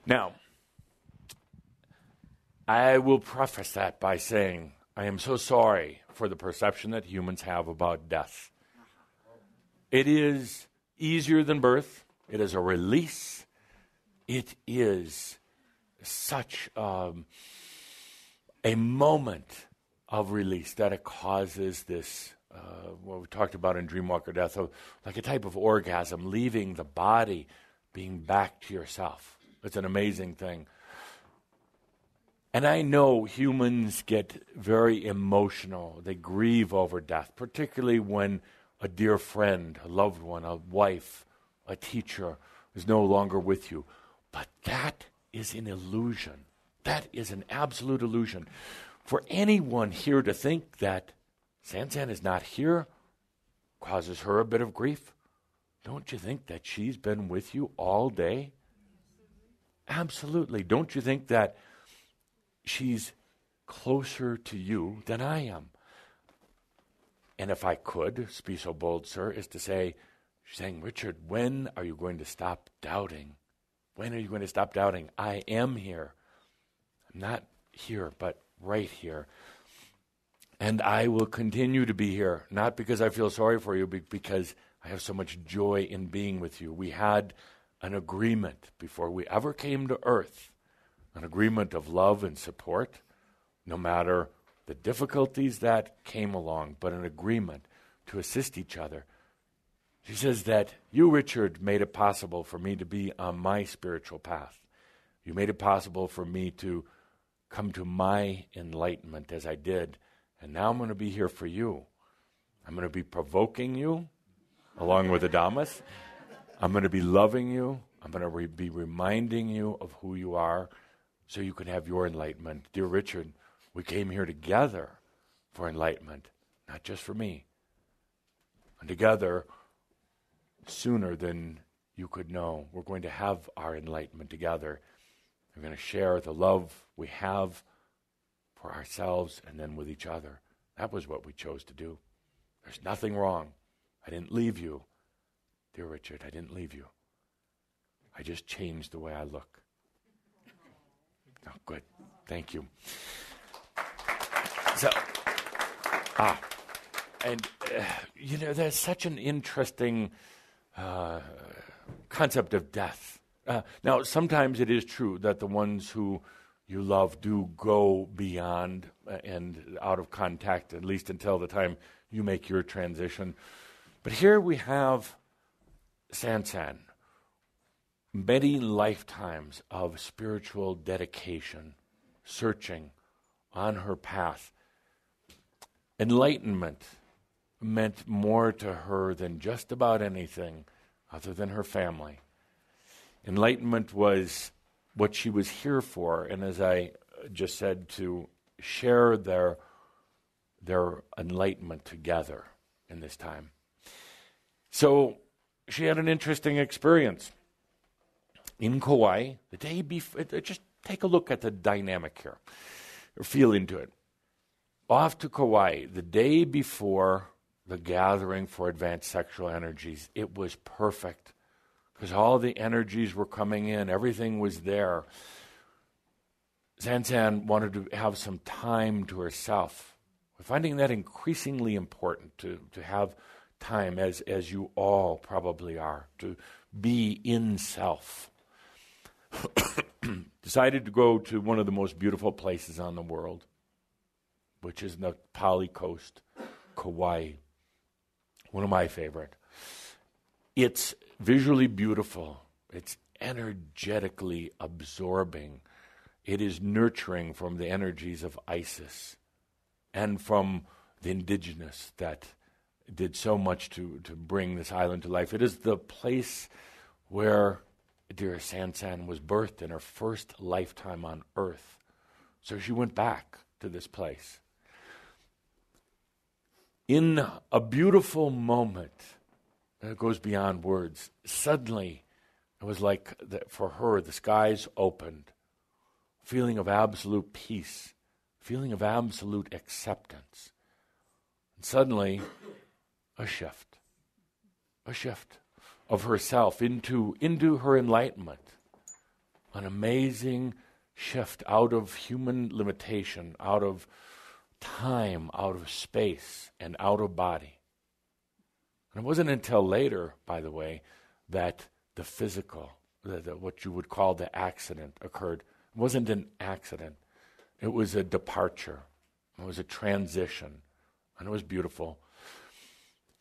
Now, I will preface that by saying I am so sorry for the perception that humans have about death. It is easier than birth. It is a release. It is such a moment of release that it causes this, what we talked about in Dreamwalker Death, like a type of orgasm, leaving the body, being back to yourself. It's an amazing thing. And I know humans get very emotional. They grieve over death, particularly when a dear friend, a loved one, a wife, a teacher is no longer with you. But that is an illusion. That is an absolute illusion. For anyone here to think that San is not here causes her a bit of grief. Don't you think that she's been with you all day? Absolutely. Don't you think that she's closer to you than I am. And if I could be so bold, sir, is to say, she's saying, Richard, when are you going to stop doubting? When are you going to stop doubting? I am here. I'm not here, but right here. And I will continue to be here, not because I feel sorry for you, but because I have so much joy in being with you. We had an agreement before we ever came to earth, an agreement of love and support, no matter the difficulties that came along, but an agreement to assist each other. She says that you, Richard, made it possible for me to be on my spiritual path. You made it possible for me to come to my enlightenment as I did. And now I'm going to be here for you. I'm going to be provoking you, along with Adamus. I'm going to be loving you. I'm going to be reminding you of who you are so you can have your enlightenment. Dear Richard, we came here together for enlightenment, not just for me. And together, sooner than you could know, we're going to have our enlightenment together. We're going to share the love we have for ourselves and then with each other. That was what we chose to do. There's nothing wrong. I didn't leave you. Dear Richard, I didn't leave you. I just changed the way I look. Oh, good. Thank you. So, there's such an interesting concept of death. Now, sometimes it is true that the ones who you love do go beyond and out of contact, at least until the time you make your transition. But here we have Sansan, many lifetimes of spiritual dedication, searching on her path. Enlightenment meant more to her than just about anything other than her family. Enlightenment was what she was here for, and as I just said, to share their enlightenment together in this time. So she had an interesting experience. In Kauai, the day before, just take a look at the dynamic here, or feel into it. Off to Kauai, the day before the gathering for advanced sexual energies, it was perfect. Because all the energies were coming in, everything was there. Sansan wanted to have some time to herself. We're finding that increasingly important to have time, as you all probably are, to be in self. Decided to go to one of the most beautiful places on the world, which is the Pali Coast, Kauai. One of my favorite. It's visually beautiful. It's energetically absorbing. It is nurturing from the energies of Isis and from the indigenous that did so much to bring this island to life. It is the place where dear Sansan was birthed in her first lifetime on Earth. So she went back to this place. In a beautiful moment that goes beyond words, suddenly it was like for her the skies opened, feeling of absolute peace, feeling of absolute acceptance. And suddenly a shift of herself into her enlightenment, an amazing shift out of human limitation, out of time, out of space, and out of body. And it wasn't until later, by the way, that the physical, what you would call the accident, occurred. It wasn't an accident. It was a departure. It was a transition. And it was beautiful.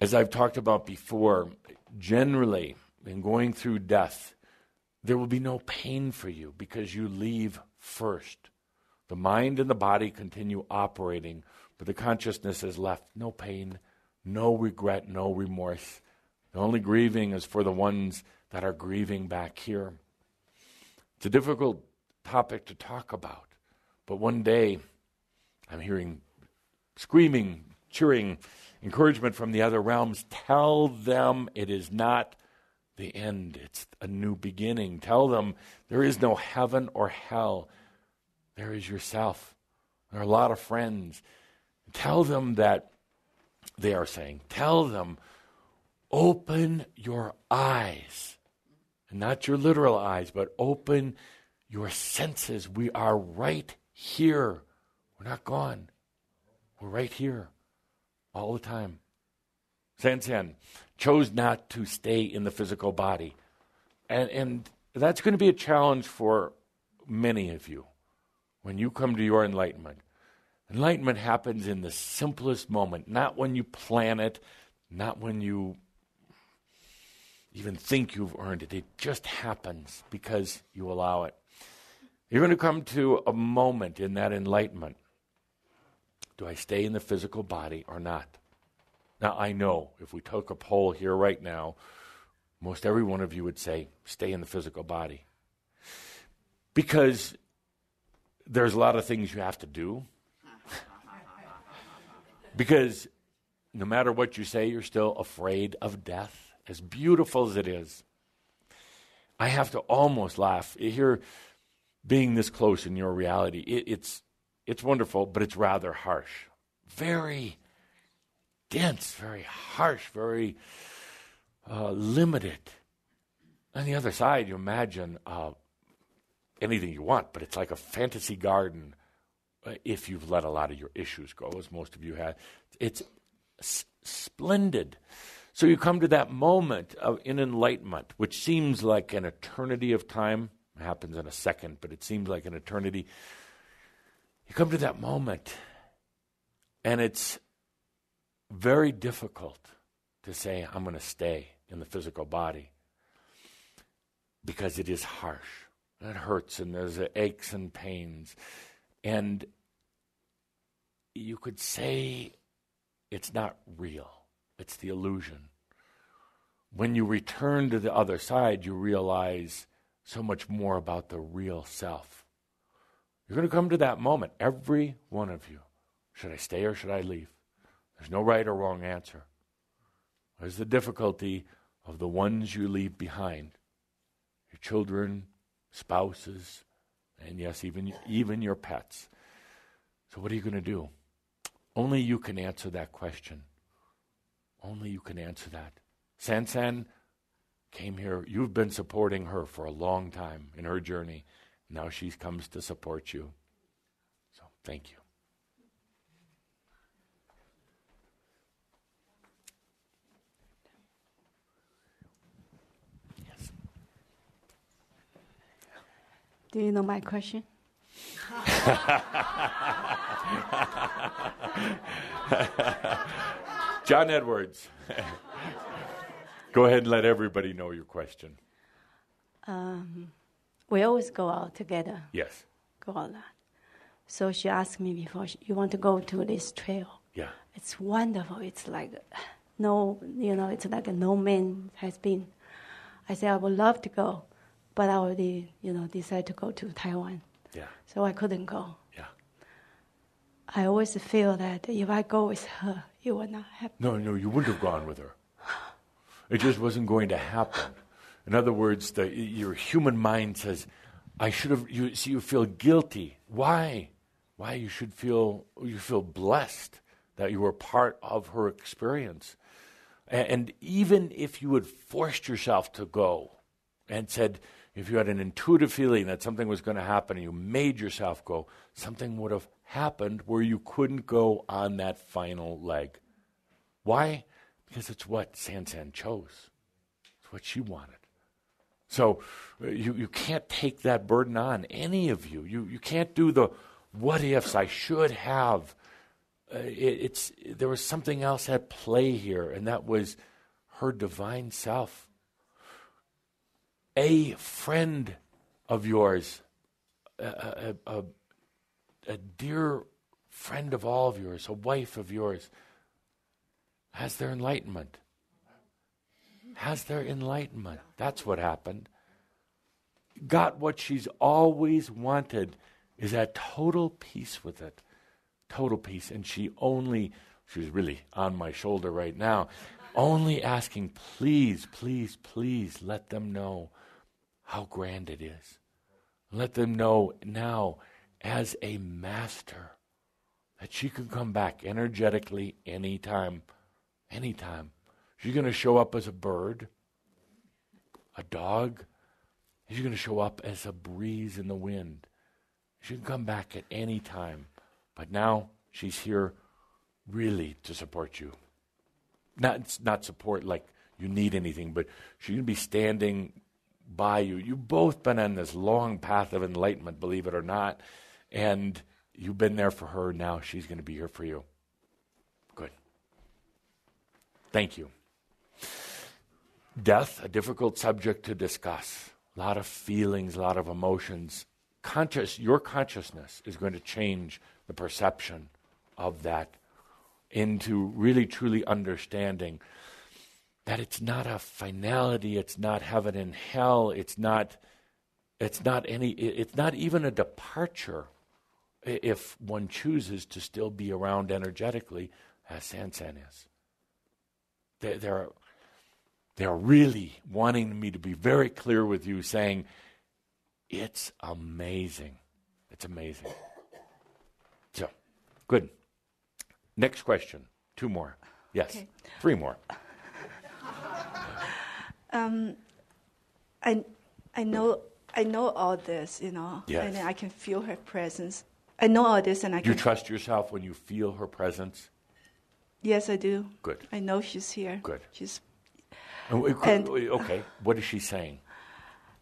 As I've talked about before, generally, in going through death, there will be no pain for you because you leave first. The mind and the body continue operating, but the consciousness is left. No pain, no regret, no remorse. The only grieving is for the ones that are grieving back here. It's a difficult topic to talk about, but one day I'm hearing screaming, cheering, encouragement from the other realms. Tell them it is not the end. It's a new beginning. Tell them there is no heaven or hell. There is yourself. There are a lot of friends. Tell them that they are saying, tell them, open your eyes. And not your literal eyes, but open your senses. We are right here. We're not gone. We're right here all the time. Sansan chose not to stay in the physical body. And that's going to be a challenge for many of you when you come to your enlightenment. Enlightenment happens in the simplest moment, not when you plan it, not when you even think you've earned it. It just happens because you allow it. You're going to come to a moment in that enlightenment. Do I stay in the physical body or not? Now, I know if we took a poll here right now, most every one of you would say, stay in the physical body. Because there's a lot of things you have to do. Because no matter what you say, you're still afraid of death, as beautiful as it is. I have to almost laugh. Here, being this close in your reality, it's wonderful, but it's rather harsh. Very dense, very harsh, very limited. On the other side, you imagine anything you want, but it's like a fantasy garden if you've let a lot of your issues go, as most of you have. It's splendid. So you come to that moment in enlightenment, which seems like an eternity of time. It happens in a second, but it seems like an eternity. You come to that moment, and it's very difficult to say, I'm going to stay in the physical body, because it is harsh. It hurts, and there's aches and pains. And you could say it's not real. It's the illusion. When you return to the other side, you realize so much more about the real self. You're going to come to that moment, every one of you. Should I stay or should I leave? There's no right or wrong answer. There's the difficulty of the ones you leave behind. Your children, spouses, and yes, even your pets. So what are you going to do? Only you can answer that question. Only you can answer that. Sansan came here. You've been supporting her for a long time in her journey. Now she comes to support you. So thank you. Yes. Do you know my question? John Edwards. Go ahead and let everybody know your question. We always go out together. Yes. Go out. So she asked me before, you want to go to this trail? Yeah. It's wonderful. It's like it's like no man has been. I said, I would love to go, but I already, decided to go to Taiwan. Yeah. So I couldn't go. Yeah. I always feel that if I go with her, it will not happen. No, you wouldn't have gone with her. It just wasn't going to happen. In other words, your human mind says, I should have, you feel guilty. Why? Why you feel blessed that you were part of her experience. And even if you had forced yourself to go and said, if you had an intuitive feeling that something was going to happen and you made yourself go, something would have happened where you couldn't go on that final leg. Why? Because it's what Sansan chose. It's what she wanted. So you can't take that burden on, any of you. You can't do the what ifs, I should have. There was something else at play here, and that was her divine self. A friend of yours, a dear friend of all of yours, a wife of yours, has their enlightenment. Has their enlightenment. That's what happened. Got what she's always wanted, is at total peace with it. Total peace. And she's really on my shoulder right now, only asking, please, please, please let them know how grand it is. Let them know now as a master, that she can come back energetically anytime. Anytime. She's going to show up as a bird, a dog. She's going to show up as a breeze in the wind. She can come back at any time. But now she's here really to support you. Not support like you need anything, but she's going to be standing by you. You've both been on this long path of enlightenment, believe it or not, and you've been there for her. Now she's going to be here for you. Good. Thank you. Death, a difficult subject to discuss. A lot of feelings, a lot of emotions. Your consciousness is going to change the perception of that into really truly understanding that it's not a finality, it's not heaven and hell, it's not even a departure if one chooses to still be around energetically, as Sansan is. They're really wanting me to be very clear with you, saying, it's amazing. It's amazing. So, good. Next question. 2 more. Yes. Okay. 3 more. I know all this, Yes. and I can feel her presence. I know all this, and I can. You trust yourself when you feel her presence? Yes, I do. Good. I know she's here. Good. She's. Okay. What is she saying,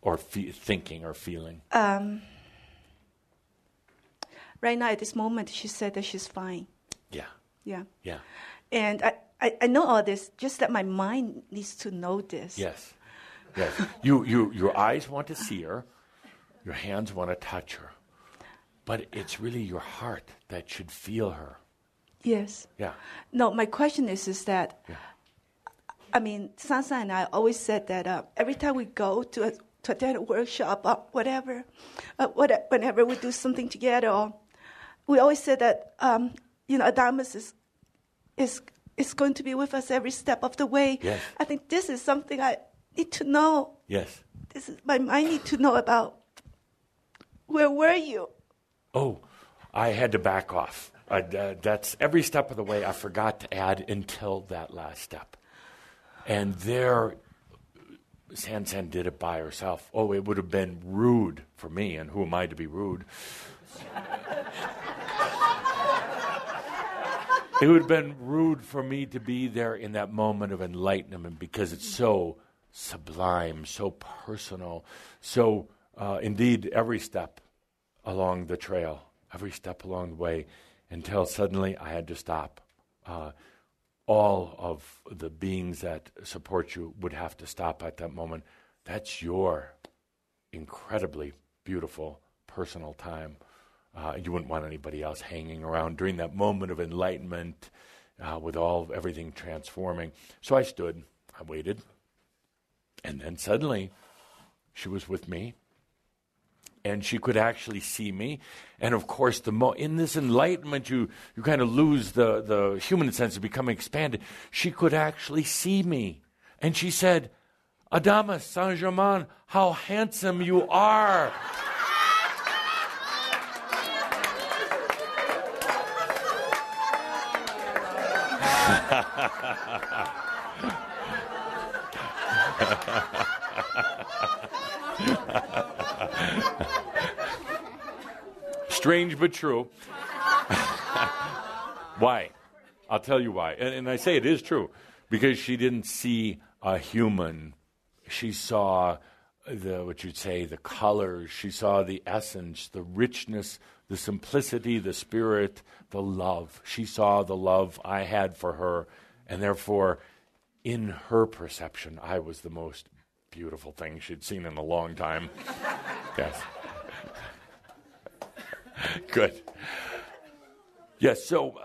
or thinking, or feeling? Right now, at this moment, she said that she's fine. Yeah. Yeah. Yeah. And I know all this, just that my mind needs to know this. Yes. Yes. Your eyes want to see her, your hands want to touch her, but it's really your heart that should feel her. Yes. Yeah. No, my question is that, yeah. I mean, Sansa and I always said that every time we go to attend a workshop or whatever, whenever we do something together, we always said that, Adamus is going to be with us every step of the way. Yes. I think this is something I need to know. Yes. This is my mind need to know about. Where were you? Oh, I had to back off. That's every step of the way. I forgot to add until that last step. And there, Sansan did it by herself. Oh, it would have been rude for me, and who am I to be rude? It would have been rude for me to be there in that moment of enlightenment because it's so sublime, so personal, so indeed every step along the trail, every step along the way, until suddenly I had to stop. All of the beings that support you would have to stop at that moment. That's your incredibly beautiful personal time. You wouldn't want anybody else hanging around during that moment of enlightenment with everything transforming. So I stood, I waited, and then suddenly she was with me, and she could actually see me. And of course, in this enlightenment, you kind of lose the human sense of becoming expanded. She could actually see me. And she said, Adamus, Saint-Germain, how handsome you are. Strange but true. Why? I'll tell you why. And I say it is true. Because she didn't see a human. She saw the colors. She saw the essence, the richness, the simplicity, the spirit, the love. She saw the love I had for her. And therefore, in her perception, I was the most beautiful thing she'd seen in a long time. Yes. Good. Yes. So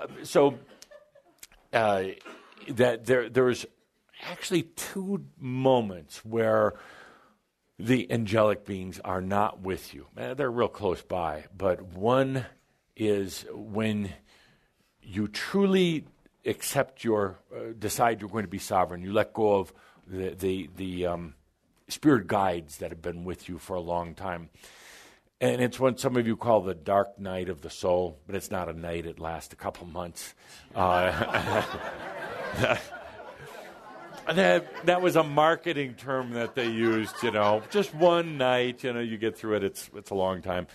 that there's actually 2 moments where the angelic beings are not with you. They're real close by, but one is when you truly accept decide you're going to be sovereign. You let go of the spirit guides that have been with you for a long time. And it's what some of you call the dark night of the soul, but it's not a night. It lasts a couple months. That was a marketing term that they used, just one night, you get through it. It's a long time.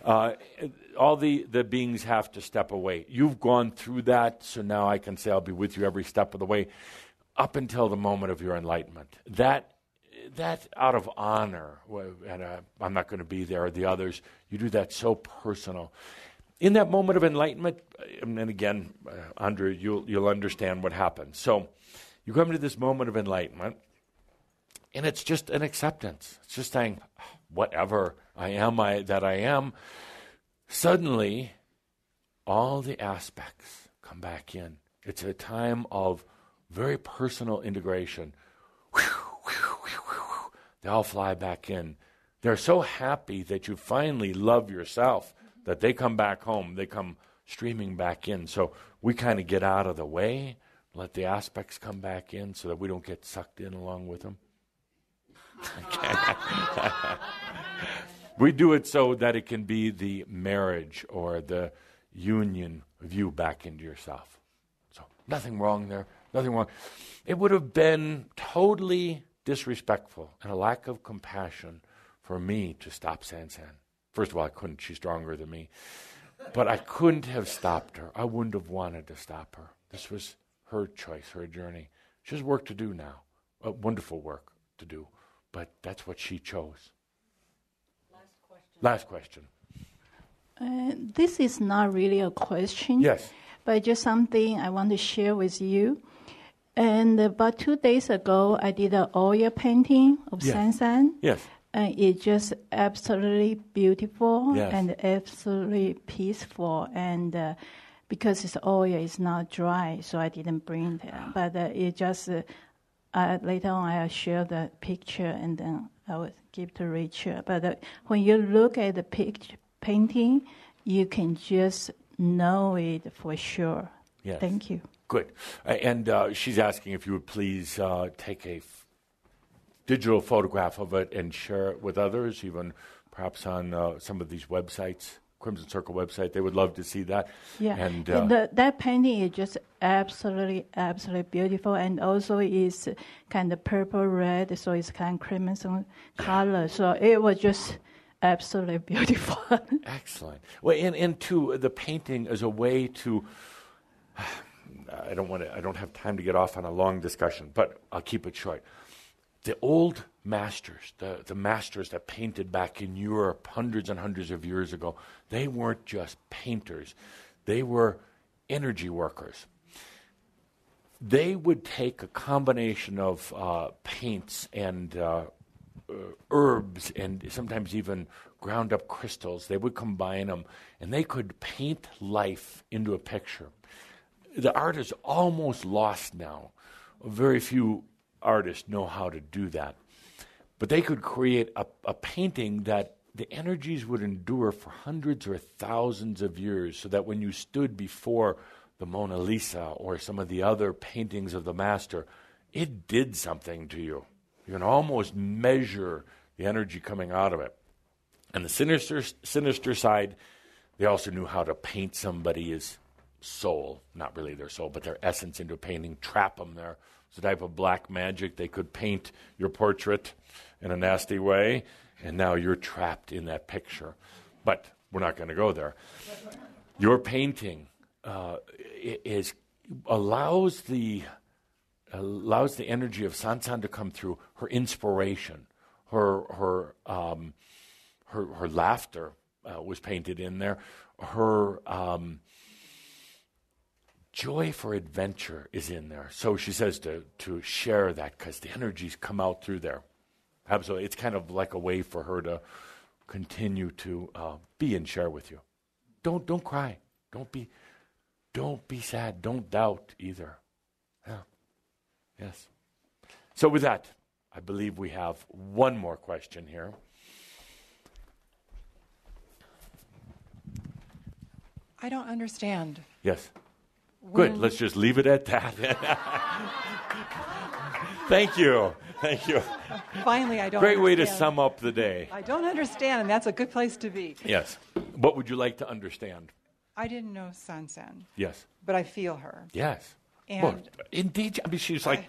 All the beings have to step away. You've gone through that, so now I can say I'll be with you every step of the way up until the moment of your enlightenment. That out of honor, and I'm not going to be there, or the others, you do that so personal. In that moment of enlightenment, and again, Andre, you'll understand what happens. So you come to this moment of enlightenment, and it's just an acceptance. It's just saying, whatever I am. Suddenly, all the aspects come back in. It's a time of very personal integration. They all fly back in. They're so happy that you finally love yourself that they come back home. They come streaming back in. So we kind of get out of the way, let the aspects come back in so that we don't get sucked in along with them. We do it so that it can be the marriage or the union of you back into yourself. So nothing wrong there. Nothing wrong. It would have been totally disrespectful and a lack of compassion for me to stop Sansan. First of all, I couldn't. She's stronger than me. But I couldn't have stopped her. I wouldn't have wanted to stop her. This was her choice, her journey. She has work to do now. Wonderful work to do. But that's what she chose. Last question. This is not really a question. Yes. But just something I want to share with you. And about 2 days ago, I did an oil painting of Sansan. Yes. And it's just absolutely beautiful Yes. and absolutely peaceful. And because it's oil, it's not dry, so I didn't bring it. But it just, later on, I'll share the picture and then I will give to Rachel. But when you look at the painting, you can just know it for sure. Yes. Thank you. Good. And she's asking if you would please take a digital photograph of it and share it with others, even perhaps on some of these websites, Crimson Circle website. They would love to see that. Yeah. And that painting is just absolutely beautiful, and also is kind of purple red, so it's kind of crimson color. So it was just absolutely beautiful. Excellent. Well, and to the painting as a way to. I don't have time to get off on a long discussion, but I'll keep it short. The old masters, the masters that painted back in Europe hundreds and hundreds of years ago, they weren't just painters. They were energy workers. They would take a combination of paints and herbs and sometimes even ground up crystals. They would combine them, and they could paint life into a picture. The art is almost lost now. Very few artists know how to do that. But they could create a painting that the energies would endure for hundreds or thousands of years, so that when you stood before the Mona Lisa or some of the other paintings of the master, it did something to you. You can almost measure the energy coming out of it. And the sinister side, they also knew how to paint somebody as soul, not really their soul, but their essence into a painting, trap them there. It's a type of black magic. They could paint your portrait in a nasty way, and now you're trapped in that picture. But we're not going to go there. Your painting allows the energy of Sansan to come through, her inspiration, her laughter was painted in there, her joy for adventure is in there. So she says to share that because the energies come out through there. Absolutely. It's kind of like a way for her to continue to be and share with you. Don't cry. Don't be sad. Don't doubt either. Yeah. Yes. So with that, I believe we have one more question here. I don't understand. Yes. Good. Let's just leave it at that. Thank you. Thank you. Finally, I don't Great way to understand. sum up the day. I don't understand, and that's a good place to be. Yes. What would you like to understand? I didn't know Sansan, Yes. but I feel her. Yes. And well, indeed. I mean, she's like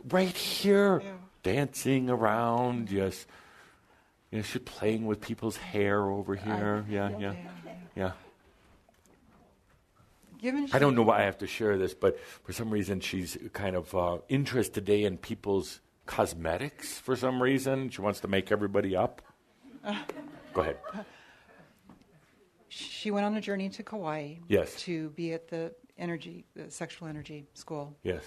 right here, dancing around. Yes. You know, she's playing with people's hair over here. Yeah. I don't know why I have to share this, but for some reason she's kind of interested today in people's cosmetics for some reason. She wants to make everybody up. Go ahead. She went on a journey to Kauai to be at the sexual energy school. Yes.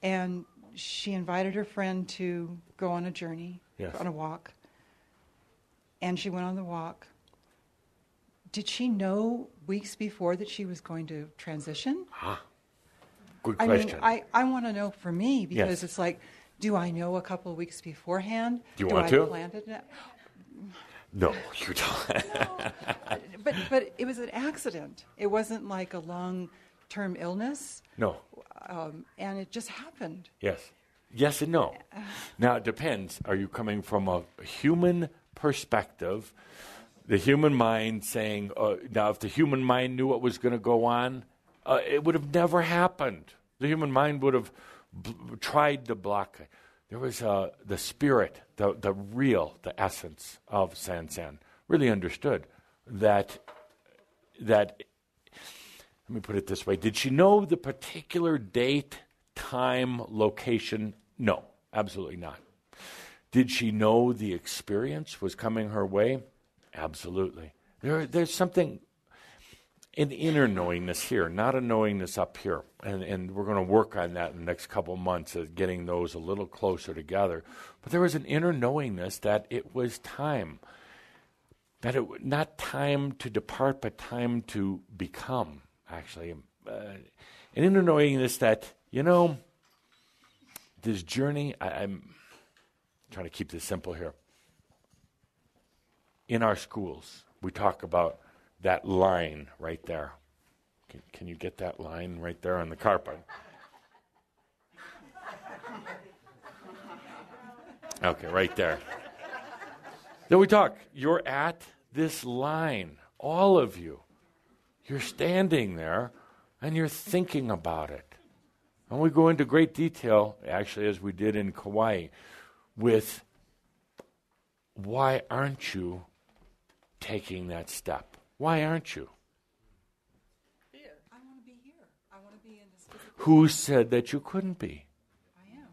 And she invited her friend to go on a journey, on a walk. And she went on the walk. Did she know weeks before that she was going to transition? Good question. I mean, I want to know for me, because it's like, do I know a couple of weeks beforehand? Do you want to? Plan it now? No, you don't. But it was an accident. It wasn't like a long-term illness. No. And it just happened. Yes. Yes and no. Now, it depends. Are you coming from a human perspective, the human mind saying, now if the human mind knew what was going to go on, it would have never happened. The human mind would have tried to block it. There was the spirit, the real, the essence of Sansan, really understood that, let me put it this way, did she know the particular date, time, location? No, absolutely not. Did she know the experience was coming her way? Absolutely. There's something, an inner knowingness here, not a knowingness up here. And we're going to work on that in the next couple of months, of getting those a little closer together. But there was an inner knowingness that it was time. That it not time to depart, but time to become, actually. An inner knowingness that, this journey, I'm trying to keep this simple here. In our schools, we talk about that line right there. Can you get that line right there on the carpet? Okay, right there. Then we talk. You're at this line, all of you. You're standing there, and you're thinking about it. And we go into great detail, actually, as we did in Kauai, with why aren't you taking that step? Why aren't you? Fear. I want to be here. I want to be in this physical. Who said that you couldn't be? I am.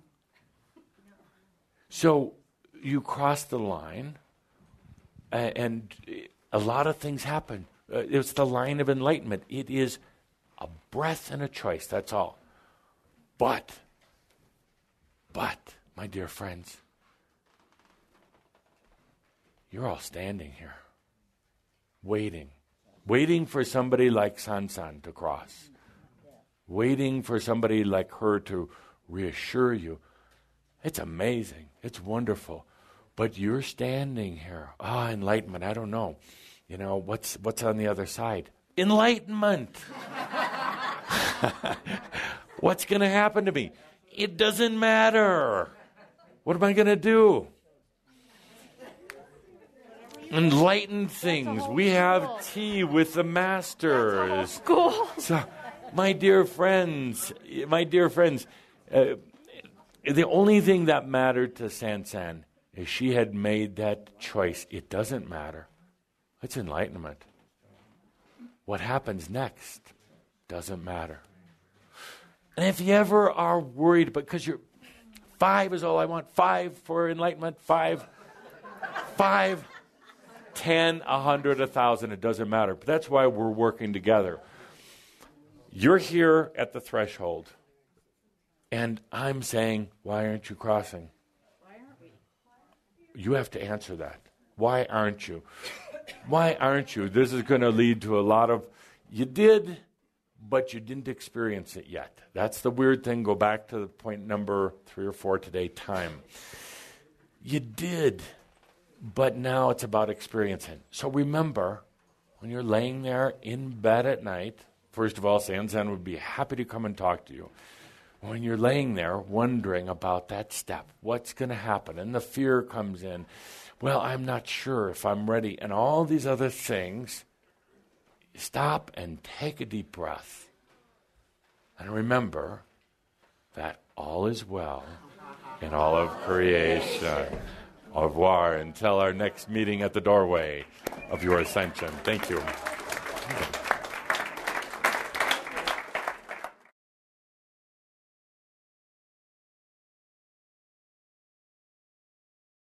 So you cross the line, and a lot of things happen. It's the line of enlightenment. It is a breath and a choice, that's all. But, my dear friends, you're all standing here, waiting for somebody like Sansan to cross, waiting for somebody like her to reassure you. It's amazing. It's wonderful. But you're standing here. Enlightenment, I don't know. What's on the other side? Enlightenment. What's going to happen to me? It doesn't matter. What am I going to do? Enlightened things. We have tea with the masters. Cool. So, my dear friends, the only thing that mattered to Sansan is she had made that choice. It doesn't matter. It's enlightenment. What happens next doesn't matter. And if you ever are worried, because 5 is all I want, 5 for enlightenment, 5, 10, 100, 1,000, it doesn't matter. But that's why we're working together. You're here at the threshold, and I'm saying, why aren't you crossing? Why aren't we? You have to answer that. Why aren't you? Why aren't you? This is going to lead to a lot of, you did, but you didn't experience it yet. That's the weird thing. Go back to the point number 3 or 4 today, time. You did, but now it's about experiencing. So remember, when you're laying there in bed at night, First of all, Sansan would be happy to come and talk to you. When you're laying there wondering about that step, what's going to happen, and the fear comes in, well, I'm not sure if I'm ready, and all these other things, stop and take a deep breath. And remember that all is well in all of creation. Au revoir until our next meeting at the doorway of your ascension. Thank you.